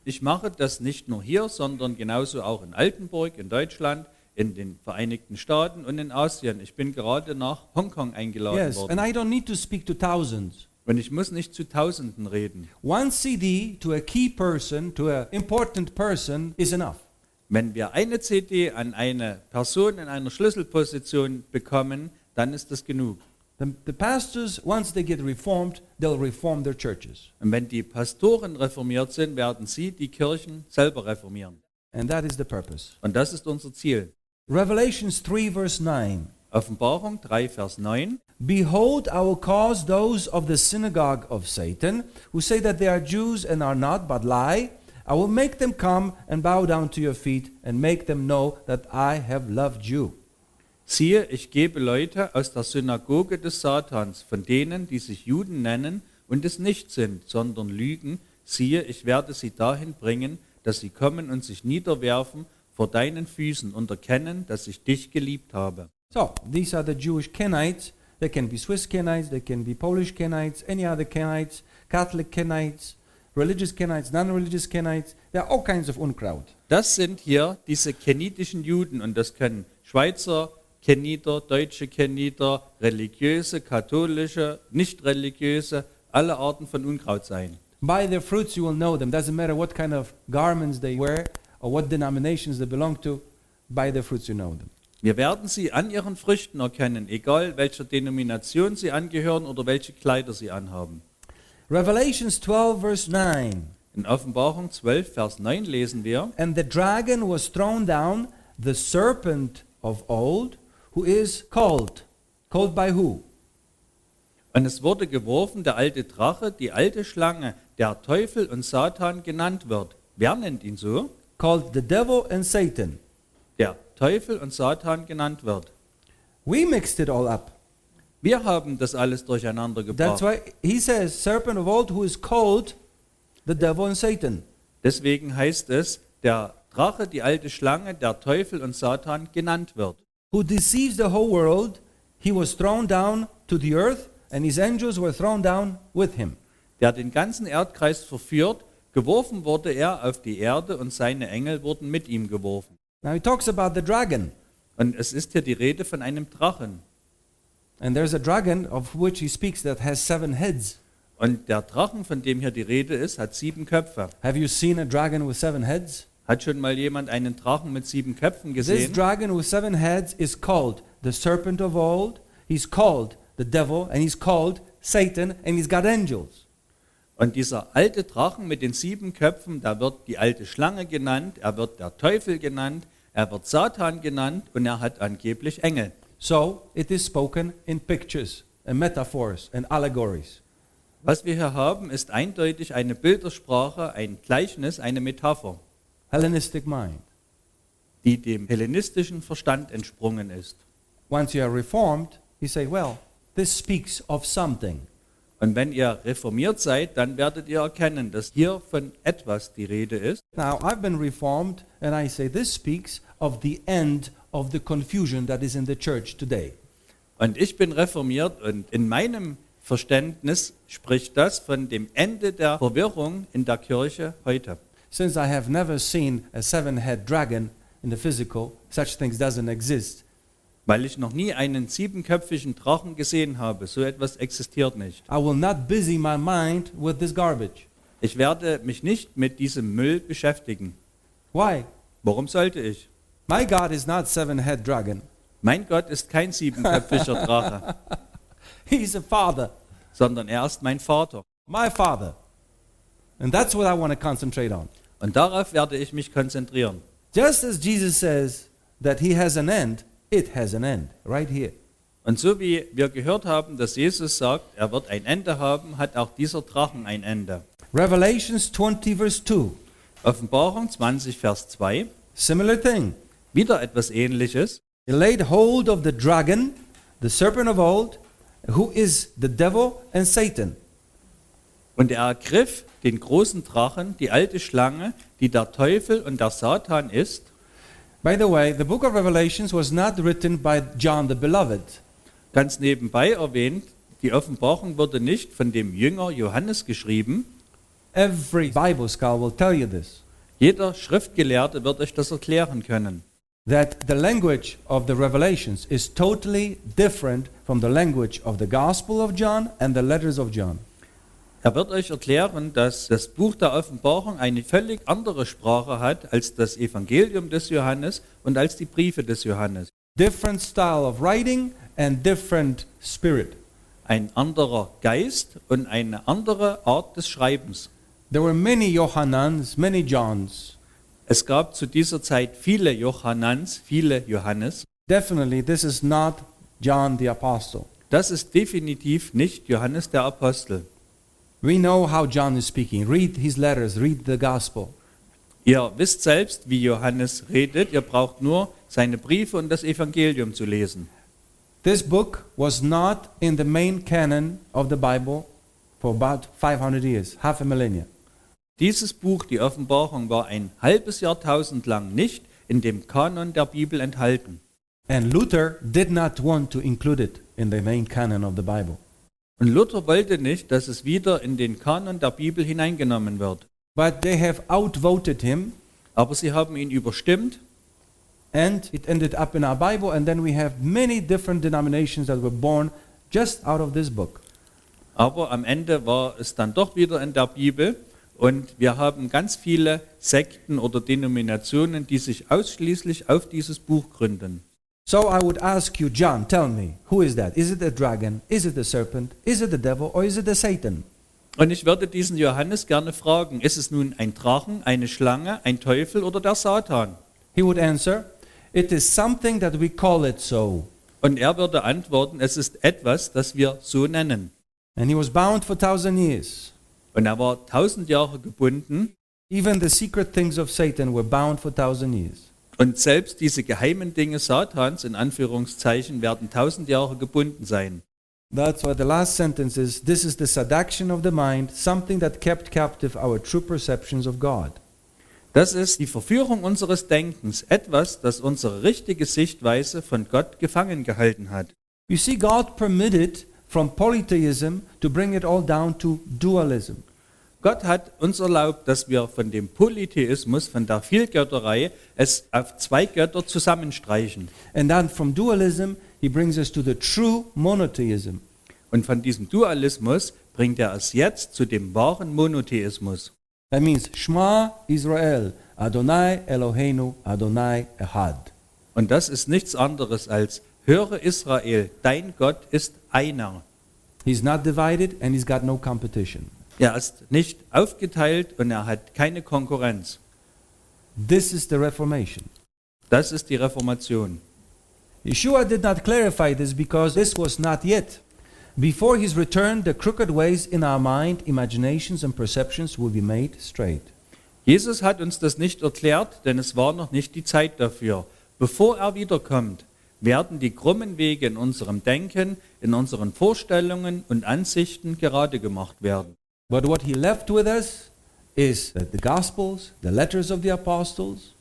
Ich mache das nicht nur hier, sondern genauso auch in Altenburg, in Deutschland, in den Vereinigten Staaten und in Asien. Ich bin gerade nach Hongkong eingeladen Yes, worden. and I don't need to speak to thousands. Und ich muss nicht zu Tausenden reden. One CD to a key person, to an important person, is enough. Wenn wir eine CD an eine Person in einer Schlüsselposition bekommen, dann ist das genug. The pastors, once they get reformed, they'll reform their churches. Und wenn die Pastoren reformiert sind, werden sie die Kirchen selber reformieren. And that is the purpose. Und das ist unser Ziel. Revelations 3 verse 9. Offenbarung 3, Vers 9. Behold, I will cause those of the synagogue of Satan, who say that they are Jews and are not, but lie, I will make them come and bow down to your feet and make them know that I have loved you. Siehe, ich gebe Leute aus der Synagoge des Satans, von denen, die sich Juden nennen und es nicht sind, sondern lügen. Siehe, ich werde sie dahin bringen, dass sie kommen und sich niederwerfen vor deinen Füßen und erkennen, dass ich dich geliebt habe. So, these are the Jewish Kenites. They can be Swiss Kenites, they can be Polish Kenites, any other Kenites, Catholic Kenites, religious Kenites, non-religious Kenites. There are all kinds of Unkraut. Das sind hier diese kenitischen Juden und das können Schweizer Keniter, deutsche Keniter, religiöse, katholische, nicht religiöse, alle Arten von Unkraut sein. By their fruits you will know them. Doesn't matter what kind of garments they wear or what denominations they belong to. By their fruits you know them. Wir werden sie an ihren Früchten erkennen, egal welcher Denomination sie angehören oder welche Kleider sie anhaben. Revelations 12 verse 9. In Offenbarung 12, Vers 9 lesen wir, And the dragon was thrown down, the serpent of old, who is called. Called by who? und es wurde geworfen, der alte Drache, die alte Schlange, der Teufel und Satan genannt wird. Wer nennt ihn so? Called the devil and Satan. Der Teufel und Satan genannt wird. We mixed it all up. Wir haben das alles durcheinander That's gebracht. why he says, serpent of old, who is called the devil and Satan. Deswegen heißt es, der Drache, die alte Schlange, der Teufel und Satan genannt wird. Who deceives the whole world. He was thrown down to the earth, and his angels were thrown down with him. Der den ganzen Erdkreis verführt, geworfen wurde er auf die Erde und seine Engel wurden mit ihm geworfen. Now he talks about the dragon. Und es ist hier die Rede von einem Drachen. And there's a dragon of which he speaks that has 7 heads. Und der Drachen, von dem hier die Rede ist, hat 7 Köpfe. Have you seen a dragon with 7 heads? Hat schon mal jemand einen Drachen mit 7 Köpfen This gesehen? dragon with 7 heads is called the serpent of old. He's called the devil, and he's called Satan, and he's got angels. Und dieser alte Drachen mit den 7 Köpfen, da wird die alte Schlange genannt, er wird der Teufel genannt, er wird Satan genannt und er hat angeblich Engel. So it is spoken in pictures and metaphors and allegories. Was wir hier haben, ist eindeutig eine Bildersprache, ein Gleichnis, eine Metapher, Hellenistic mind. die dem hellenistischen Verstand entsprungen ist. Once you are reformed, you say, well, this speaks of something. Und wenn ihr reformiert seid, dann werdet ihr erkennen, dass hier von etwas die Rede ist. Now, I've been reformed, and I say this speaks of the end of the confusion that is in the church today. Und ich bin reformiert und in meinem Verständnis spricht das von dem Ende der Verwirrung in der Kirche heute. Since I have never seen a seven-head dragon in the physical, such things doesn't exist. Weil ich noch nie einen siebenköpfigen Drachen gesehen habe. So etwas existiert nicht. I will not busy my mind with this garbage. Ich werde mich nicht mit diesem Müll beschäftigen. Why? Warum sollte ich? My God is not seven-head dragon. Mein Gott ist kein siebenköpfiger Drache, He's a father, sondern er ist mein Vater. my father. And that's what I want to concentrate on. Und darauf werde ich mich konzentrieren. Just as Jesus says that he has an end, it has an end, right here. Und so wie wir gehört haben, dass Jesus sagt, er wird ein Ende haben, hat auch dieser Drachen ein Ende. Revelations 20 verse 2, Offenbarung 20, Vers 2, similar thing. wieder etwas Ähnliches. He laid hold of the dragon, the serpent of old, who is the devil and Satan. Und er ergriff den großen Drachen, die alte Schlange, die der Teufel und der Satan ist. By the way, the book of Revelations was not written by John the Beloved. Ganz nebenbei erwähnt, die Offenbarung wurde nicht von dem Jünger Johannes geschrieben. Every Bible scholar will tell you this, Jeder Schriftgelehrte wird euch das erklären können, that the language of the Revelations is totally different from the language of the Gospel of John and the letters of John. Er wird euch erklären, dass das Buch der Offenbarung eine völlig andere Sprache hat als das Evangelium des Johannes und als die Briefe des Johannes. Different style of writing and different spirit. Ein anderer Geist und eine andere Art des Schreibens. There were many Johannans, many Johns. Es gab zu dieser Zeit viele Johannans, viele Johannes. Definitely this is not John the Apostle. Das ist definitiv nicht Johannes der Apostel. We know how John is speaking. Read his letters, read the gospel. Ihr wisst selbst, wie Johannes redet. Ihr braucht nur seine Briefe und das Evangelium zu lesen. This book was not in the main canon of the Bible for about 500 years, half a millennia. Dieses Buch, die Offenbarung, war ein halbes Jahrtausend lang nicht in dem Kanon der Bibel enthalten. And Luther did not want to include it in the main canon of the Bible. Und Luther wollte nicht, dass es wieder in den Kanon der Bibel hineingenommen wird. But they have outvoted him, Aber sie haben ihn überstimmt and it ended up in our Bible, and then we have many different denominations that were born just out of this book. aber am Ende war es dann doch wieder in der Bibel und wir haben ganz viele Sekten oder Denominationen, die sich ausschließlich auf dieses Buch gründen. So I would ask you, John, tell me, who is that? Is it a dragon? Is it a serpent? Is it the devil? Or is it the Satan? Und ich würde diesen Johannes gerne fragen, ist es nun ein Drachen, eine Schlange, ein Teufel oder der Satan? He would answer, it is something that we call it so. Und er würde antworten, es ist etwas, das wir so nennen. And he was bound for 1,000 years. Und er war 1000 Jahre gebunden Even the secret things of Satan were bound for 1,000 years. und selbst diese geheimen Dinge Satans, in Anführungszeichen, werden 1000 Jahre gebunden sein. That's why the last sentence is, this is the seduction of the mind, something that kept captive our true perceptions of God. Das ist die Verführung unseres Denkens, etwas, das unsere richtige Sichtweise von Gott gefangen gehalten hat. You see, God permitted from polytheism to bring it all down to dualism. Gott hat uns erlaubt, dass wir von dem Polytheismus, von der Vielgötterei, es auf zwei Götter zusammenstreichen. And then from dualism, he brings us to the true monotheism. Und von diesem Dualismus bringt er es jetzt zu dem wahren Monotheismus. That means Shema Israel, Adonai Eloheinu, Adonai Echad. Und das ist nichts anderes als, höre Israel, dein Gott ist einer. He's not divided and he's got no competition. Er ist nicht aufgeteilt und er hat keine Konkurrenz. This is the Reformation. Das ist die Reformation. Yeshua did not clarify this because this was not yet. Before his return, the crooked ways in our mind, imaginations and perceptions will be made straight. Jesus hat uns das nicht erklärt, denn es war noch nicht die Zeit dafür. Bevor er wiederkommt, werden die krummen Wege in unserem Denken, in unseren Vorstellungen und Ansichten gerade gemacht werden. But what he left with us is the Gospels, the letters of the apostles,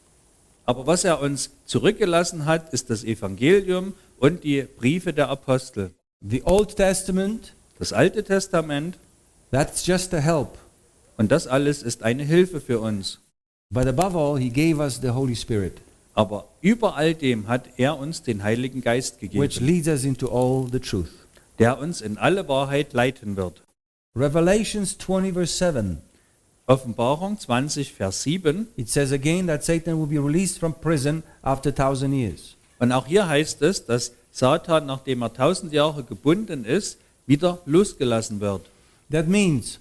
Aber was er uns zurückgelassen hat, ist das Evangelium und die Briefe der Apostel. The Old Testament, Das Alte Testament that's just a help. und das alles ist eine Hilfe für uns. But above all, he gave us the Holy Spirit, Aber über all dem hat er uns den Heiligen Geist which gegeben, leads us into all the truth. der uns in alle Wahrheit leiten wird. Revelations 20 verse 7. Offenbarung 20, Vers 7. It says again that Satan will be released from prison after 1,000 years. Und auch hier heißt es, dass Satan, nachdem er 1000 Jahre gebunden ist, wieder losgelassen wird. That means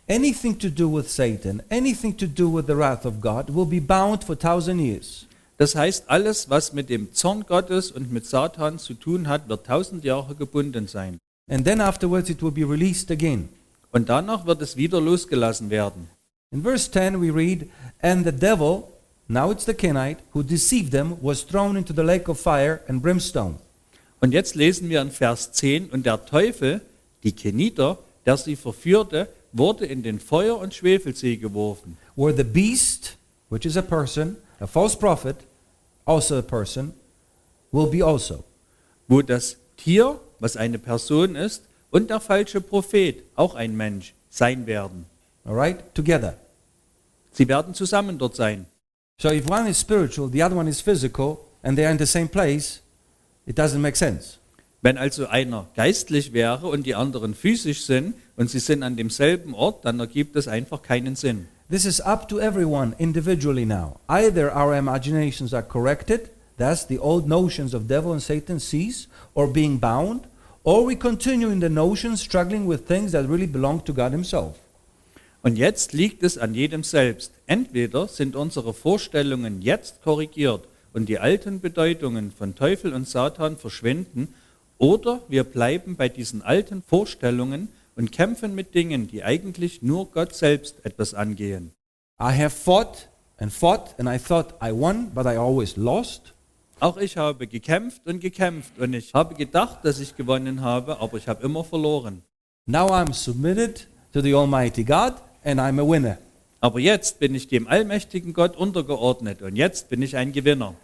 anything to do with Satan, anything to do with the wrath of God will be bound for 1,000 years. Das heißt, alles, was mit dem Zorn Gottes und mit Satan zu tun hat, wird 1000 Jahre gebunden sein. And then afterwards it will be released again. Und danach wird es wieder losgelassen werden. In verse 10 we read, and the devil, now it's the Kenite, who deceived them, was thrown into the lake of fire and brimstone. Und jetzt lesen wir in Vers 10, und der Teufel, die Keniter, der sie verführte, wurde in den Feuer- und Schwefelsee geworfen. Where the beast, which is a person, a false prophet, also a person, will be also. Wo das Tier, was eine Person ist, und der falsche Prophet, auch ein Mensch, sein werden. All right? Together. Sie werden zusammen dort sein. So if one is spiritual, the other one is physical, and they are in the same place, it doesn't make sense. Wenn also einer geistlich wäre und die anderen physisch sind und sie sind an demselben Ort, dann ergibt es einfach keinen Sinn. This is up to everyone individually now. Either our imaginations are corrected, that's the old notions of devil and Satan cease, or being bound, or we continue in the notions struggling with things that really belong to God himself. Und jetzt liegt es an jedem selbst. Entweder sind unsere Vorstellungen jetzt korrigiert und die alten Bedeutungen von Teufel und Satan verschwinden, oder wir bleiben bei diesen alten Vorstellungen und kämpfen mit Dingen, die eigentlich nur Gott selbst etwas angehen. I have fought, and I thought I won, but I always lost. Auch ich habe gekämpft und ich habe gedacht, dass ich gewonnen habe, aber ich habe immer verloren. Now I'm submitted to the Almighty God, and I'm a winner. Aber jetzt bin ich dem allmächtigen Gott untergeordnet und jetzt bin ich ein Gewinner.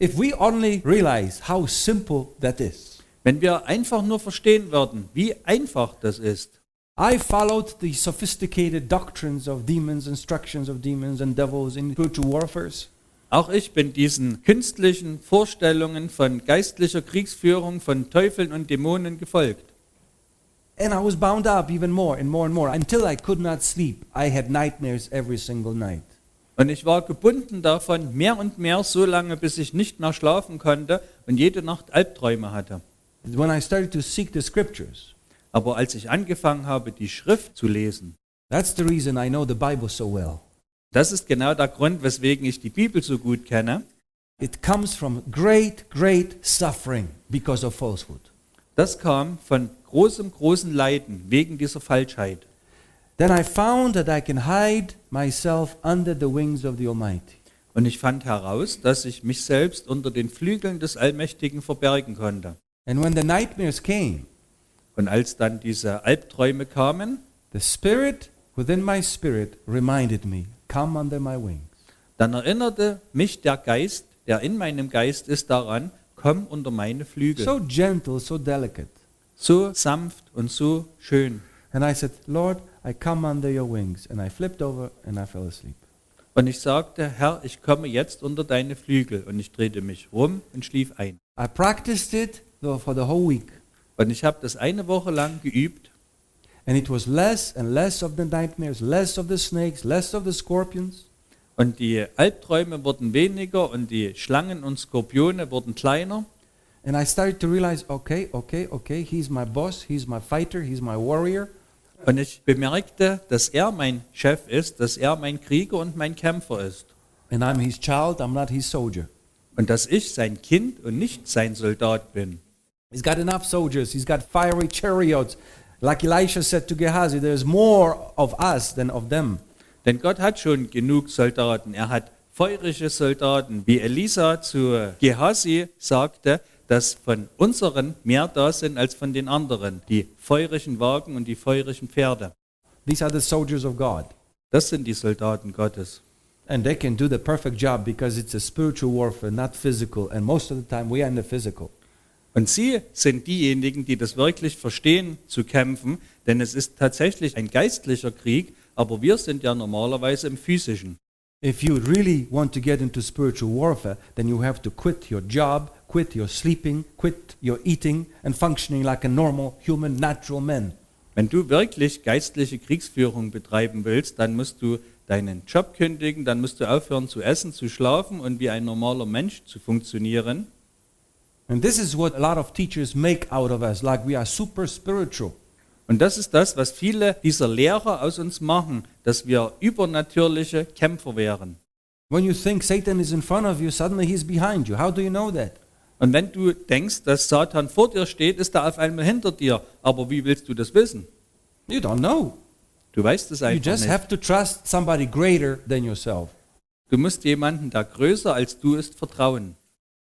If we only realize how simple that is. Wenn wir einfach nur verstehen würden, wie einfach das ist. I followed the sophisticated doctrines of demons, instructions of demons and devils in spiritual warfares. Auch ich bin diesen künstlichen Vorstellungen von geistlicher Kriegsführung, von Teufeln und Dämonen gefolgt. And I was bound up even more and more and more until I could not sleep. I had nightmares every single night. Und ich war gebunden davon mehr und mehr, so lange, bis ich nicht mehr schlafen konnte und jede Nacht Albträume hatte. When I started to seek the scriptures, Aber als ich angefangen habe, die Schrift zu lesen, that's the reason I know the Bible so well. das ist genau der Grund, weswegen ich die Bibel so gut kenne. It comes from great, great suffering because of falsehood. Das kam von großem Leiden wegen dieser Falschheit. Then I found that I can hide myself under the wings of the Almighty. Und ich fand heraus, dass ich mich selbst unter den Flügeln des Allmächtigen verbergen konnte. And when the nightmares came, Und als dann diese Albträume kamen, the Spirit within my spirit reminded me, come under my wings. dann erinnerte mich der Geist, der in meinem Geist ist, daran, komm unter meine Flügel. So gentle, so delicate. So sanft und so schön. And I said, Lord, I come under your wings. And I flipped over and I fell asleep. Und ich sagte, Herr, ich komme jetzt unter deine Flügel. Und ich drehte mich rum und schlief ein. I practiced it for the whole week. Und ich habe das eine Woche lang geübt. And it was less and less of the nightmares, less of the snakes, less of the scorpions. Und die Albträume wurden weniger und die Schlangen und Skorpione wurden kleiner. And I started to realize, okay, he's my boss, he's my fighter, he's my warrior. Und ich bemerkte, dass er mein Chef ist, dass er mein Krieger und mein Kämpfer ist. And I'm his child, I'm not his soldier. Und dass ich sein Kind und nicht sein Soldat bin. He's got enough soldiers, he's got fiery chariots. Like Elisha said to Gehazi, there's more of us than of them. Denn Gott hat schon genug Soldaten. Er hat feurige Soldaten. Wie Elisa zu Gehazi sagte, dass von unseren mehr da sind als von den anderen. Die feurigen Wagen und die feurigen Pferde. These are the soldiers of God. Das sind die Soldaten Gottes. And they can do the perfect job because it's a spiritual warfare, not physical. And most of the time we are in the physical. Und sie sind diejenigen, die das wirklich verstehen, zu kämpfen, denn es ist tatsächlich ein geistlicher Krieg, aber wir sind ja normalerweise im physischen. If you really want to get into spiritual warfare, then you have to quit your job, quit your sleeping, quit your eating and functioning like a normal human natural man. Wenn du wirklich geistliche Kriegsführung betreiben willst, dann musst du deinen Job kündigen, dann musst du aufhören zu essen, zu schlafen und wie ein normaler Mensch zu funktionieren. And this is what a lot of teachers make out of us, like we are super spiritual. Und das ist das, was viele dieser Lehrer aus uns machen, dass wir übernatürliche Kämpfer wären. When you think Satan is in front of you, suddenly he's behind you. How do you know that? Und wenn du denkst, dass Satan vor dir steht, ist er auf einmal hinter dir. Aber wie willst du das wissen? You don't know. Du weißt es You einfach just nicht. have to trust somebody greater than yourself. Du musst jemanden, der größer als du ist, vertrauen.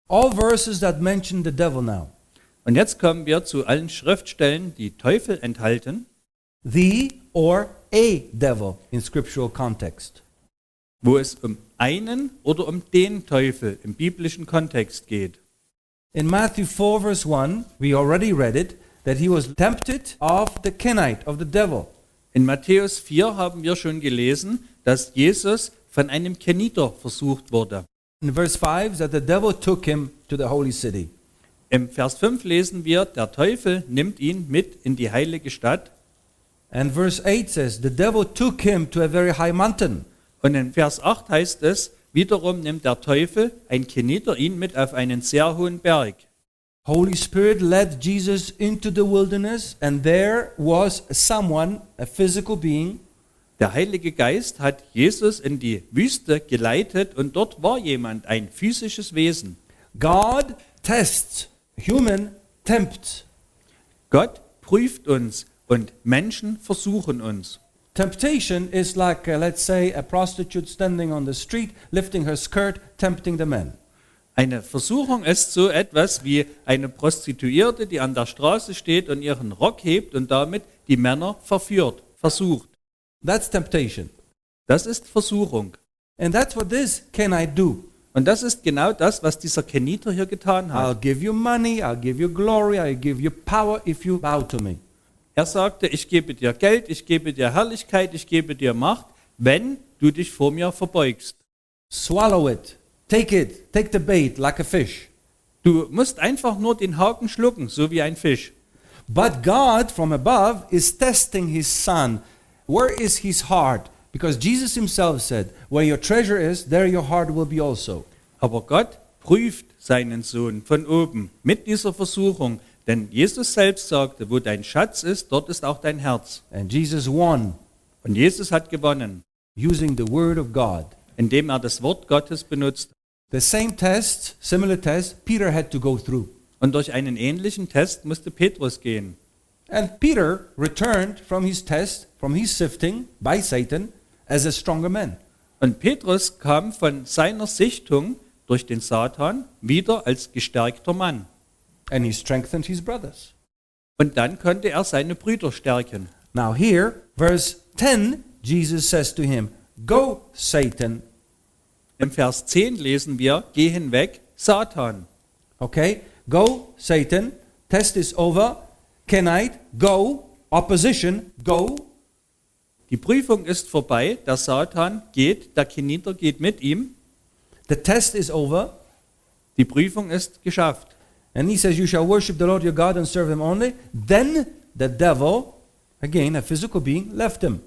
All verses that mention the devil now. Und jetzt kommen wir zu allen Schriftstellen, die Teufel enthalten, The or a devil in scriptural context. wo es um einen oder um den Teufel im biblischen Kontext geht. In Matthew 4 verse 1, we already read it, that he was tempted of the Keniter, of the devil. In Matthäus 4 haben wir schon gelesen, dass Jesus von einem Keniter versucht wurde. In verse 5, that the devil took him to the holy city. Im Vers 5 lesen wir, der Teufel nimmt ihn mit in die heilige Stadt. And verse 8 says, the devil took him to a very high mountain. Und in Vers 8 heißt es, wiederum nimmt der Teufel, ein Keniter, ihn mit auf einen sehr hohen Berg. Holy Spirit led Jesus into the wilderness, and there was someone, a physical being, Der Heilige Geist hat Jesus in die Wüste geleitet und dort war jemand, ein physisches Wesen. God tests, human tempts. Gott prüft uns und Menschen versuchen uns. Temptation is like, let's say, a prostitute standing on the street, lifting her skirt, tempting the men. Eine Versuchung ist so etwas wie eine Prostituierte, die an der Straße steht und ihren Rock hebt und damit die Männer verführt, versucht. That's temptation. Das ist Versuchung. And that's what this can I do. Und das ist genau das, was dieser Keniter hier getan I'll hat. give you money, I'll give you glory, I'll give you power if you bow to me. Er sagte, ich gebe dir Geld, ich gebe dir Herrlichkeit, ich gebe dir Macht, wenn du dich vor mir verbeugst. Swallow it. Take the bait like a fish. Du musst einfach nur den Haken schlucken, so wie ein Fisch. But God from above is testing his son. Where is his heart? Because Jesus himself said, where your treasure is, there your heart will be also. Aber Gott prüft seinen Sohn von oben mit dieser Versuchung. Denn Jesus selbst sagte, wo dein Schatz ist, dort ist auch dein Herz. And Jesus won Und Jesus hat gewonnen, using the word of God. indem er das Wort Gottes benutzt. The same test, similar test, Peter had to go through. Und durch einen ähnlichen Test musste Petrus gehen. And Peter returned from his test, from his sifting by Satan, as a stronger man. Und Petrus kam von seiner Sichtung durch den Satan wieder als gestärkter Mann. And he strengthened his brothers. Und dann konnte er seine Brüder stärken. Now here, verse 10, Jesus says to him, go, Satan. Im Vers 10 lesen wir, geh hinweg, Satan. Okay, go, Satan. Test is over. Kenite, go. Opposition, go. Die Prüfung ist vorbei, der Satan geht, der Keniter geht mit ihm. The test is over. Die Prüfung ist geschafft. And he says, you shall worship the Lord your God and serve him only. Then the devil, again a physical being, left him.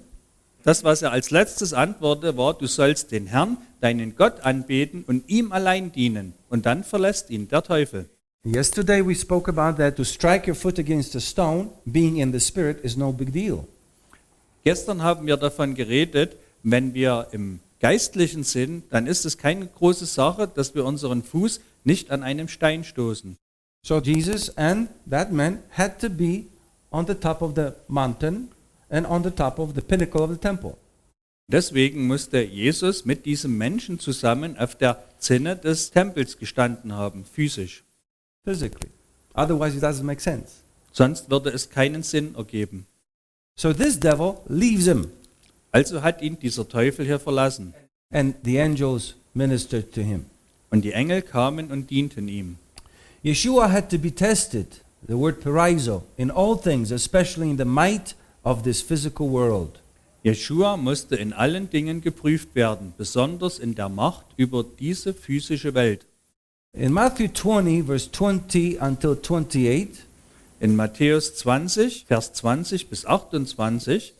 Das, was er als letztes antwortete, war, du sollst den Herrn, deinen Gott anbeten und ihm allein dienen. Und dann verlässt ihn der Teufel. Yesterday we spoke about that to strike your foot against a stone, being in the spirit, is no big deal. Gestern haben wir davon geredet, wenn wir im Geistlichen sind, dann ist es keine große Sache, dass wir unseren Fuß nicht an einem Stein stoßen. So Jesus and that man had to be on the top of the mountain and on the top of the pinnacle of the temple. Deswegen musste Jesus mit diesem Menschen zusammen auf der Zinne des Tempels gestanden haben, physisch. Physically. Otherwise it doesn't make sense. Sonst würde es keinen Sinn ergeben. So this devil leaves him, Also hat ihn dieser Teufel hier verlassen. and the angels ministered to him. Und die Engel kamen und dienten ihm. Yeshua had to be tested, the word perizzo, in all things, especially in the might of this physical world. Jeschua musste in allen Dingen geprüft werden, besonders in der Macht über diese physische Welt. In Matthew 20, verse 20 until 28, In Matthäus 20, Vers 20 bis 28,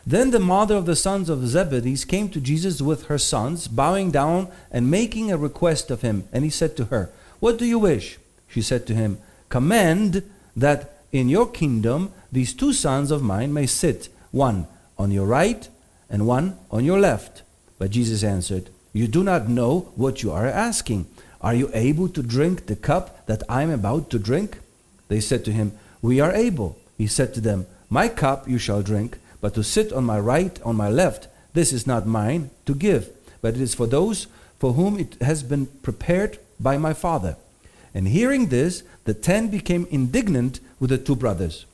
then the mother of the sons of Zebedee came to Jesus with her sons, bowing down and making a request of him. And he said to her, "What do you wish?" She said to him, "Command that in your kingdom these two sons of mine may sit, one on your right and one on your left." But Jesus answered, "You do not know what you are asking. Are you able to drink the cup that I am about to drink?" They said to him, "We are able." He said to them, "My cup you shall drink, but to sit on my right, on my left, this is not mine to give, but it is for those for whom it has been prepared by my Father." And hearing this, the 10 became indignant with the two brothers.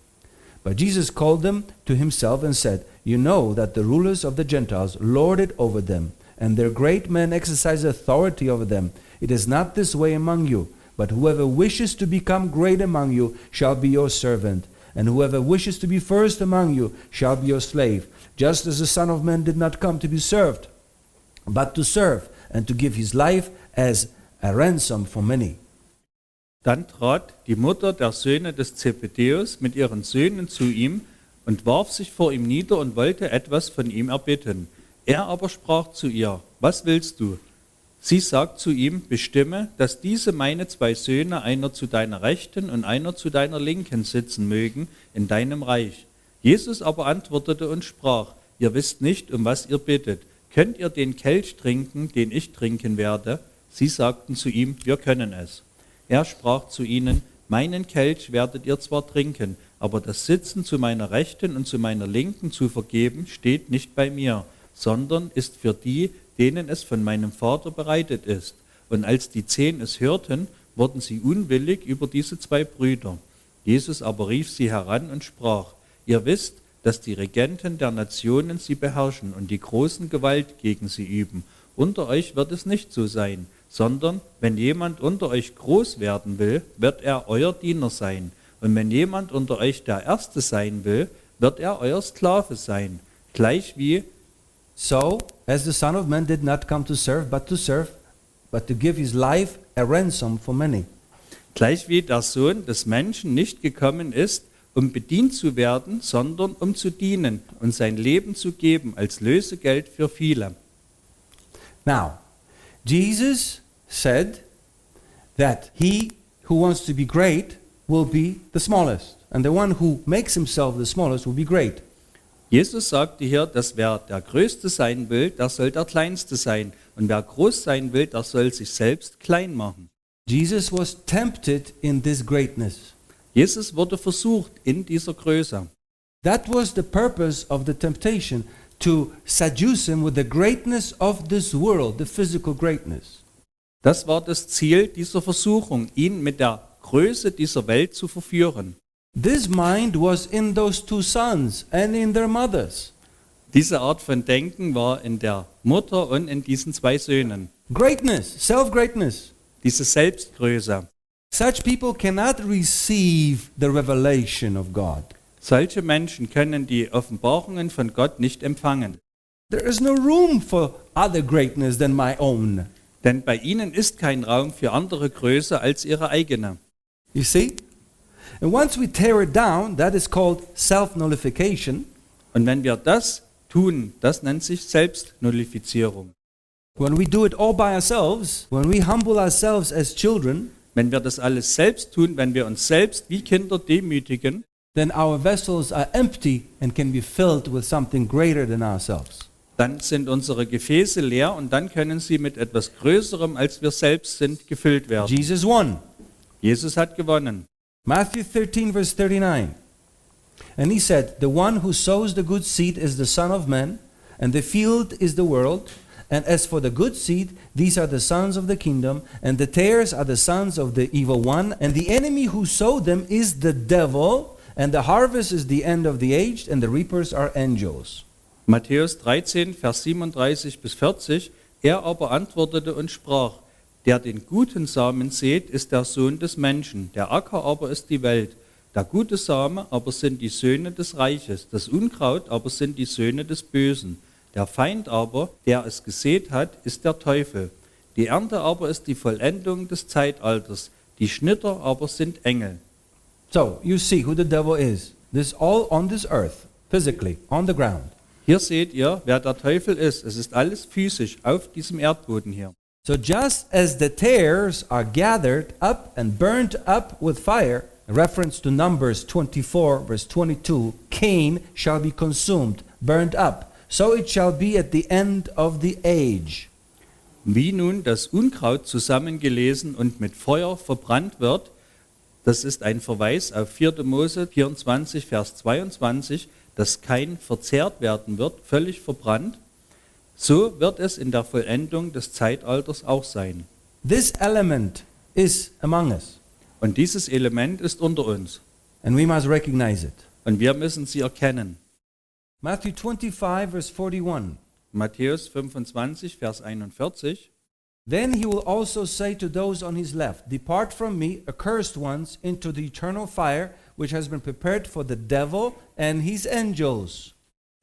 But Jesus called them to himself and said, "You know that the rulers of the Gentiles lord it over them, and their great men exercise authority over them. It is not this way among you, but whoever wishes to become great among you shall be your servant, and whoever wishes to be first among you shall be your slave, just as the Son of Man did not come to be served, but to serve, and to give his life as a ransom for many." Dann trat die Mutter der Söhne des Zebedäus mit ihren Söhnen zu ihm und warf sich vor ihm nieder und wollte etwas von ihm erbitten. Er aber sprach zu ihr, "Was willst du?" Sie sagt zu ihm, "Bestimme, dass diese meine zwei Söhne, einer zu deiner Rechten und einer zu deiner Linken sitzen mögen in deinem Reich." Jesus aber antwortete und sprach, "Ihr wisst nicht, um was ihr bittet. Könnt ihr den Kelch trinken, den ich trinken werde?" Sie sagten zu ihm, "Wir können es." Er sprach zu ihnen, "Meinen Kelch werdet ihr zwar trinken, aber das Sitzen zu meiner Rechten und zu meiner Linken zu vergeben, steht nicht bei mir, sondern ist für die, denen es von meinem Vater bereitet ist." Und als die 10 es hörten, wurden sie unwillig über diese 2 Brüder. Jesus aber rief sie heran und sprach, "Ihr wisst, dass die Regenten der Nationen sie beherrschen und die großen Gewalt gegen sie üben. Unter euch wird es nicht so sein, sondern wenn jemand unter euch groß werden will, wird er euer Diener sein. Und wenn jemand unter euch der Erste sein will, wird er euer Sklave sein. Gleich wie So, as the Son of Man did not come to serve, but to give his life a ransom for many. Gleich wie der Sohn des Menschen nicht gekommen ist, um bedient zu werden, sondern um zu dienen und sein Leben zu geben als Lösegeld für viele. Now, Jesus said that he who wants to be great will be the smallest, and the one who makes himself the smallest will be great. Jesus sagte hier, dass wer der Größte sein will, der soll der Kleinste sein. Und wer groß sein will, der soll sich selbst klein machen. Jesus was tempted in this greatness. Jesus wurde versucht in dieser Größe. That was the purpose of the temptation, to seduce him with the greatness of this world, the physical greatness. Das war das Ziel dieser Versuchung, ihn mit der Größe dieser Welt zu verführen. This mind was in those two sons and in their mothers. Diese Art von Denken war in der Mutter und in diesen 2 Söhnen. Greatness, self-greatness. Diese Selbstgröße. Such people cannot receive the revelation of God. Solche Menschen können die Offenbarungen von Gott nicht empfangen. There is no room for other greatness than my own. Denn bei ihnen ist kein Raum für andere Größe als ihre eigene. You see? And once we tear it down, that is called self-nullification. Und wenn wir das tun, das nennt sich Selbstnullifizierung. When we do it all by ourselves, when we humble ourselves as children, Wenn wir das alles selbst tun, wenn wir uns selbst wie Kinder demütigen, then our vessels are empty and can be filled with something greater than ourselves. dann sind unsere Gefäße leer und dann können sie mit etwas Größerem, als wir selbst sind, gefüllt werden. Jesus won. Jesus hat gewonnen. Matthew 13, verse 39. And he said, "The one who sows the good seed is the Son of Man, and the field is the world. And as for the good seed, these are the sons of the kingdom, and the tares are the sons of the evil one. And the enemy who sowed them is the devil, and the harvest is the end of the age, and the reapers are angels." Matthäus 13, Vers 37 bis 40. Er aber antwortete und sprach, Der den guten Samen sät, ist der Sohn des Menschen, der Acker aber ist die Welt. Der gute Same aber sind die Söhne des Reiches, das Unkraut aber sind die Söhne des Bösen. Der Feind aber, der es gesät hat, ist der Teufel. Die Ernte aber ist die Vollendung des Zeitalters, die Schnitter aber sind Engel. So, you see who the devil is. This is all on this earth, physically, on the ground. Hier seht ihr, wer der Teufel ist. Es ist alles physisch auf diesem Erdboden hier. So just as the tares are gathered up and burnt up with fire, in reference to Numbers 24, verse 22, Cain shall be consumed, burnt up. So it shall be at the end of the age. Wie nun das Unkraut zusammengelesen und mit Feuer verbrannt wird, das ist ein Verweis auf 4. Mose 24, Vers 22, dass kein verzehrt werden wird, völlig verbrannt, so wird es in der Vollendung des Zeitalters auch sein. This element is among us, Und dieses Element ist unter uns. and we must recognize it. Und wir müssen sie erkennen. Matthew 25, verse 41. Matthäus 25, Vers 41. Then he will also say to those on his left, Depart from me, accursed ones, into the eternal fire, which has been prepared for the devil and his angels.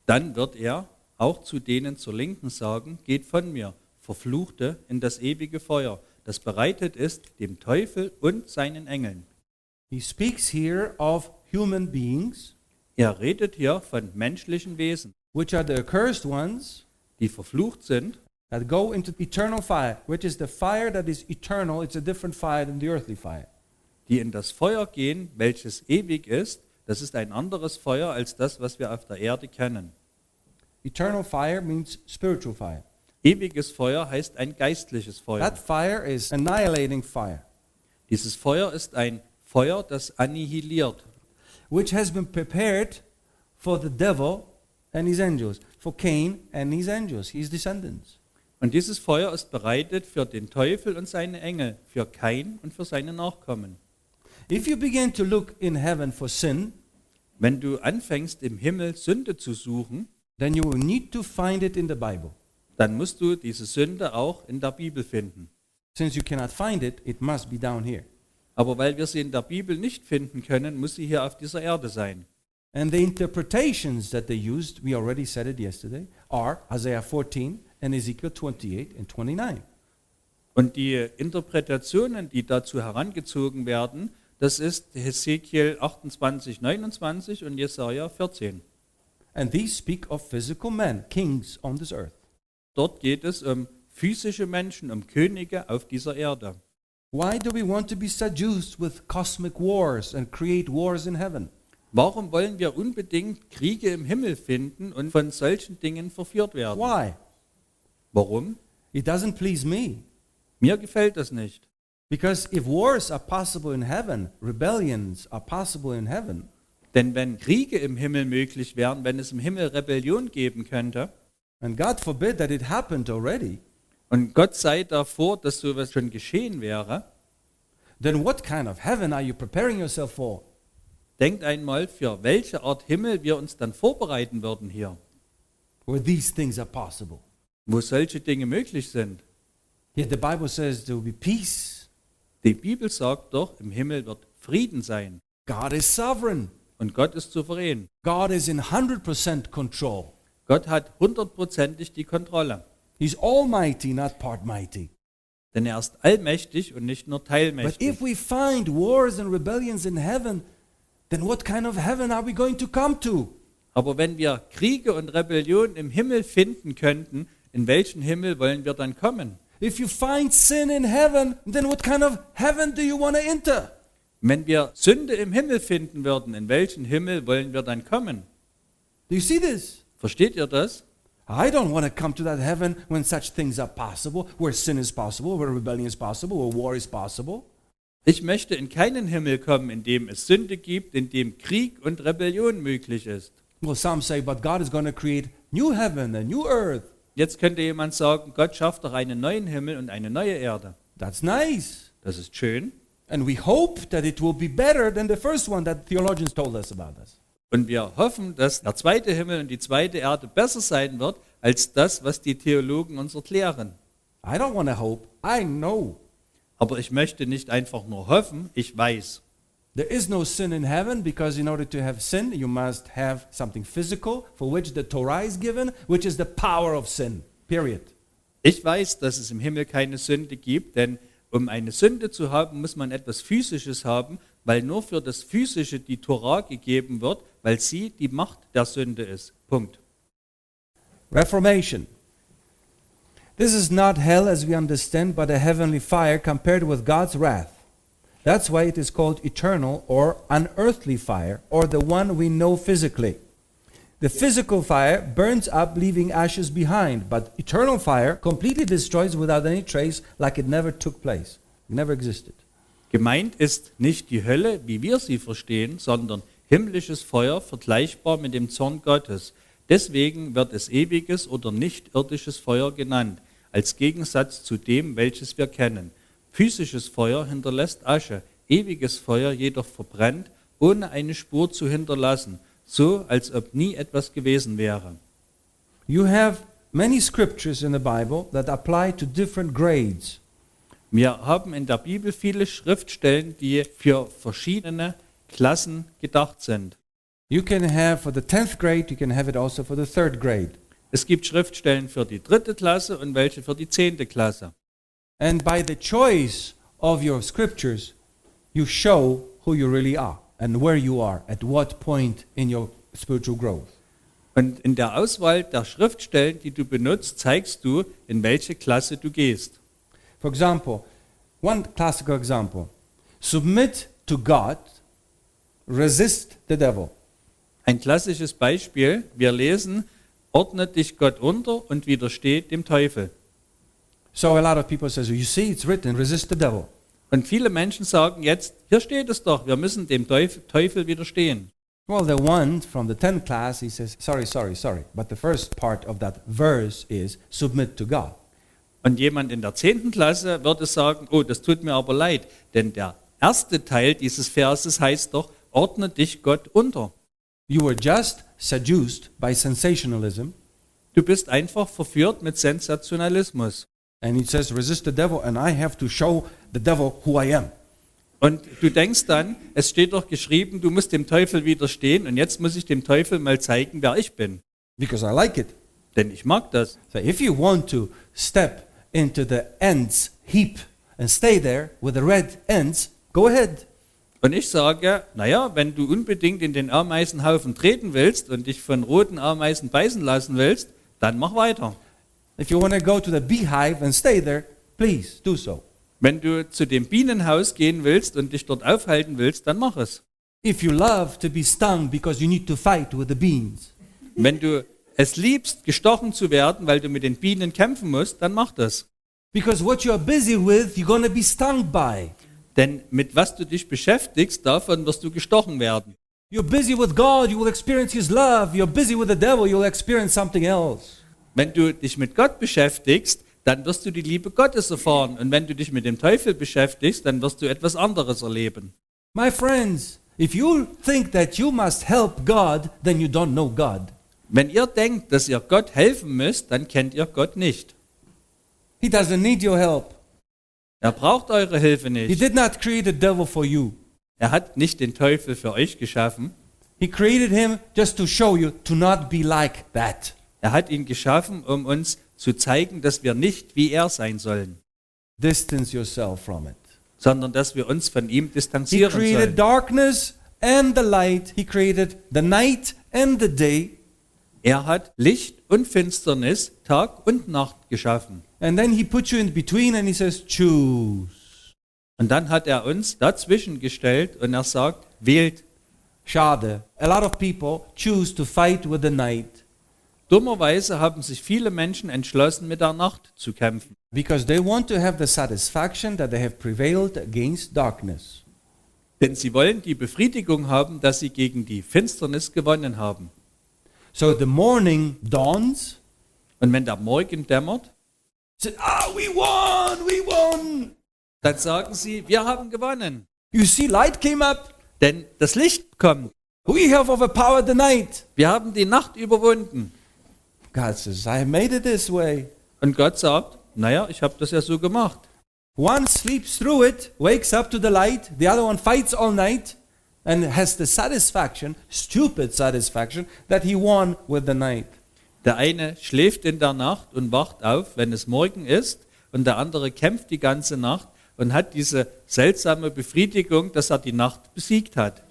Dann wird er auch zu denen zur Linken sagen, geht von mir, Verfluchte, in das ewige Feuer, das bereitet ist dem Teufel und seinen Engeln. He speaks here of human beings, Er redet hier von menschlichen Wesen, which are the accursed ones, die verflucht sind, that go into eternal fire, which is the fire that is eternal. It's a different fire than the earthly fire. die in das Feuer gehen, welches ewig ist. Das ist ein anderes Feuer als das, was wir auf der Erde kennen. Eternal fire means spiritual fire. Ewiges Feuer heißt ein geistliches Feuer. That fire is annihilating fire, Dieses Feuer ist ein Feuer, das annihiliert, which has been prepared for the devil and his angels, for Cain and his angels, his descendants. Und dieses Feuer ist bereitet für den Teufel und seine Engel, für Kain und für seine Nachkommen. If you begin to look in heaven for sin, Wenn du anfängst, im Himmel Sünde zu suchen, then you will need to find it in the Bible. dann musst du diese Sünde auch in der Bibel finden. Since you cannot find it, it must be down here. Aber weil wir sie in der Bibel nicht finden können, muss sie hier auf dieser Erde sein. And the interpretations that they used, we already said it yesterday, are Isaiah 14 and Ezekiel 28 and 29. Und die Interpretationen, die dazu herangezogen werden, das ist Hesekiel 28, 29 und Jesaja 14. And these speak of physical men, kings on this earth. Dort geht es um physische Menschen, um Könige auf dieser Erde. Why do we want to be seduced with cosmic wars and create wars in heaven? Warum wollen wir unbedingt Kriege im Himmel finden und von solchen Dingen verführt werden? Why? Warum? It doesn't please me. Mir gefällt das nicht. Because if wars are possible in heaven, rebellions are possible in heaven, Denn wenn Kriege im Himmel möglich wären, wenn es im Himmel Rebellion geben könnte, and God forbid that it happened already, und Gott sei davor, dass sowas schon geschehen wäre, then what kind of heaven are you preparing yourself for? denkt einmal, für welche Art Himmel wir uns dann vorbereiten würden hier, Where these things are possible. wo solche Dinge möglich sind. Yet the Bible says there will be peace. Die Bibel sagt doch, im Himmel wird Frieden sein God is sovereign. und Gott ist souverän. God is in 100% control. Gott hat 100%ig die Kontrolle, He's almighty, not part mighty. denn er ist allmächtig und nicht nur But teilmächtig. if we find wars and rebellions in heaven, then what kind of heaven are we going to come to? Aber wenn wir Kriege und Rebellion im Himmel finden könnten, in welchen Himmel wollen wir dann kommen? If you find sin in heaven, then what kind of heaven do you want to enter? Wenn wir Sünde im Himmel finden würden, in welchen Himmel wollen wir dann kommen? Do you see this? Versteht ihr das? I don't want to come to that heaven when such things are possible, where sin is possible, where rebellion is possible, where war is possible. Ich möchte in keinen Himmel kommen, in dem es Sünde gibt, in dem Krieg und Rebellion möglich ist. Well, some say, but God is going to create new heaven and new earth. Jetzt könnte jemand sagen, Gott schafft doch einen neuen Himmel und eine neue Erde. That's nice. Das ist schön. And we hope that it will be better than the first one that theologians told us about this. Und wir hoffen, dass der zweite Himmel und die zweite Erde besser sein wird, als das, was die Theologen uns erklären. I don't want to hope. I know Aber ich möchte nicht einfach nur hoffen, ich weiß. There is no sin in heaven because in order to have sin, you must have something physical for which the Torah is given, which is the power of sin. Period. Ich weiß, dass es im Himmel keine Sünde gibt, denn um eine Sünde zu haben, muss man etwas Physisches haben, weil nur für das Physische die Torah gegeben wird, weil sie die Macht der Sünde ist. Punkt. Reformation. This is not hell as we understand, but a heavenly fire compared with God's wrath. That's why it is called eternal or unearthly fire, or the one we know physically. The physical fire burns up, leaving ashes behind, but eternal fire completely destroys without any trace, like it never took place, it never existed. Gemeint ist nicht die Hölle, wie wir sie verstehen, sondern himmlisches Feuer, vergleichbar mit dem Zorn Gottes. Deswegen wird es ewiges oder nicht irdisches Feuer genannt, als Gegensatz zu dem, welches wir kennen. Physisches Feuer hinterlässt Asche, ewiges Feuer jedoch verbrennt, ohne eine Spur zu hinterlassen, so als ob nie etwas gewesen wäre. You have many scriptures in the Bible that apply to different grades. Wir haben in der Bibel viele Schriftstellen, die für verschiedene Klassen gedacht sind. You can have for the 10th grade, you can have it also for the 3rd grade. Es gibt Schriftstellen für die 3. Klasse und welche für die 10. Klasse. And by the choice of your scriptures, you show who you really are and where you are, at what point in your spiritual growth. Und in der Auswahl der Schriftstellen, die du benutzt, zeigst du, in welche Klasse du gehst. For example, one classical example, submit to God, resist the devil. Ein klassisches Beispiel, wir lesen, ordne dich Gott unter und widersteh dem Teufel. So a lot of people say, you see, it's written, resist the devil. Und viele Menschen sagen jetzt, hier steht es doch, wir müssen dem Teufel widerstehen. Well, the one from the 10th class, he says, sorry, but the first part of that verse is submit to God. Und jemand in der 10. Klasse würde sagen, oh, das tut mir aber leid, denn der erste Teil dieses Verses heißt doch, ordne dich Gott unter. You were just seduced by sensationalism. Du bist einfach verführt mit Sensationalismus. And it says, resist the devil, and I have to show the devil who I am. Und du denkst dann, es steht doch geschrieben, du musst dem Teufel widerstehen und jetzt muss ich dem Teufel mal zeigen, wer ich bin. Because I like it. Denn ich mag das. So if you want to step into the ants heap and stay there with the red ants, go ahead. Und ich sage, naja, wenn du unbedingt in den Ameisenhaufen treten willst und dich von roten Ameisen beißen lassen willst, dann mach weiter. If you want to go to the beehive and stay there, please do so. Wenn du zu dem Bienenhaus gehen willst und dich dort aufhalten willst, dann mach es. If you love to be stung because you need to fight with the bees. Wenn du es liebst, gestochen zu werden, weil du mit den Bienen kämpfen musst, dann mach das. Because what you are busy with, you're going to be stung by. Denn mit was du dich beschäftigst, davon wirst du gestochen werden. You're busy with God, you will experience His love. You're busy with the devil, you'll experience something else. Wenn du dich mit Gott beschäftigst, dann wirst du die Liebe Gottes erfahren. Und wenn du dich mit dem Teufel beschäftigst, dann wirst du etwas anderes erleben. My friends, if you think that you must help God, then you don't know God. Wenn ihr denkt, dass ihr Gott helfen müsst, dann kennt ihr Gott nicht. He doesn't need your help. Er braucht eure Hilfe He nicht. did not create the devil for you. Er hat nicht den Teufel für euch geschaffen. He created him just to show you to not be like that. Er hat ihn geschaffen, um uns zu zeigen, dass wir nicht wie er sein sollen, Distance yourself from it. sondern dass wir uns von ihm He distanzieren created sollen. darkness and the light. He created the night and the day. Er hat Licht und Finsternis, Tag und Nacht geschaffen. And then he put you in between and he says, choose. Und dann hat er uns dazwischen gestellt und er sagt, wählt. Schade. A lot of people choose to fight with the night Dummerweise haben sich viele Menschen entschlossen, mit der Nacht zu kämpfen, because they want to have the satisfaction that they have prevailed against darkness. denn sie wollen die Befriedigung haben, dass sie gegen die Finsternis gewonnen haben. So the morning dawns. Und wenn der Morgen dämmert, Said, we won. dann sagen sie, wir haben gewonnen, You see, light came up. denn das Licht kommt. We have overpowered the night. Wir haben die Nacht überwunden. God says, I made it this way. Und Gott sagt, naja, ich habe das ja so gemacht. One sleeps through it, wakes up to the light. The other one fights all night and has the satisfaction, stupid satisfaction, that he won with the night. Der eine schläft in der Nacht und wacht auf, wenn es morgen ist, und der andere kämpft die ganze Nacht und hat diese seltsame Befriedigung, dass er die Nacht besiegt hat.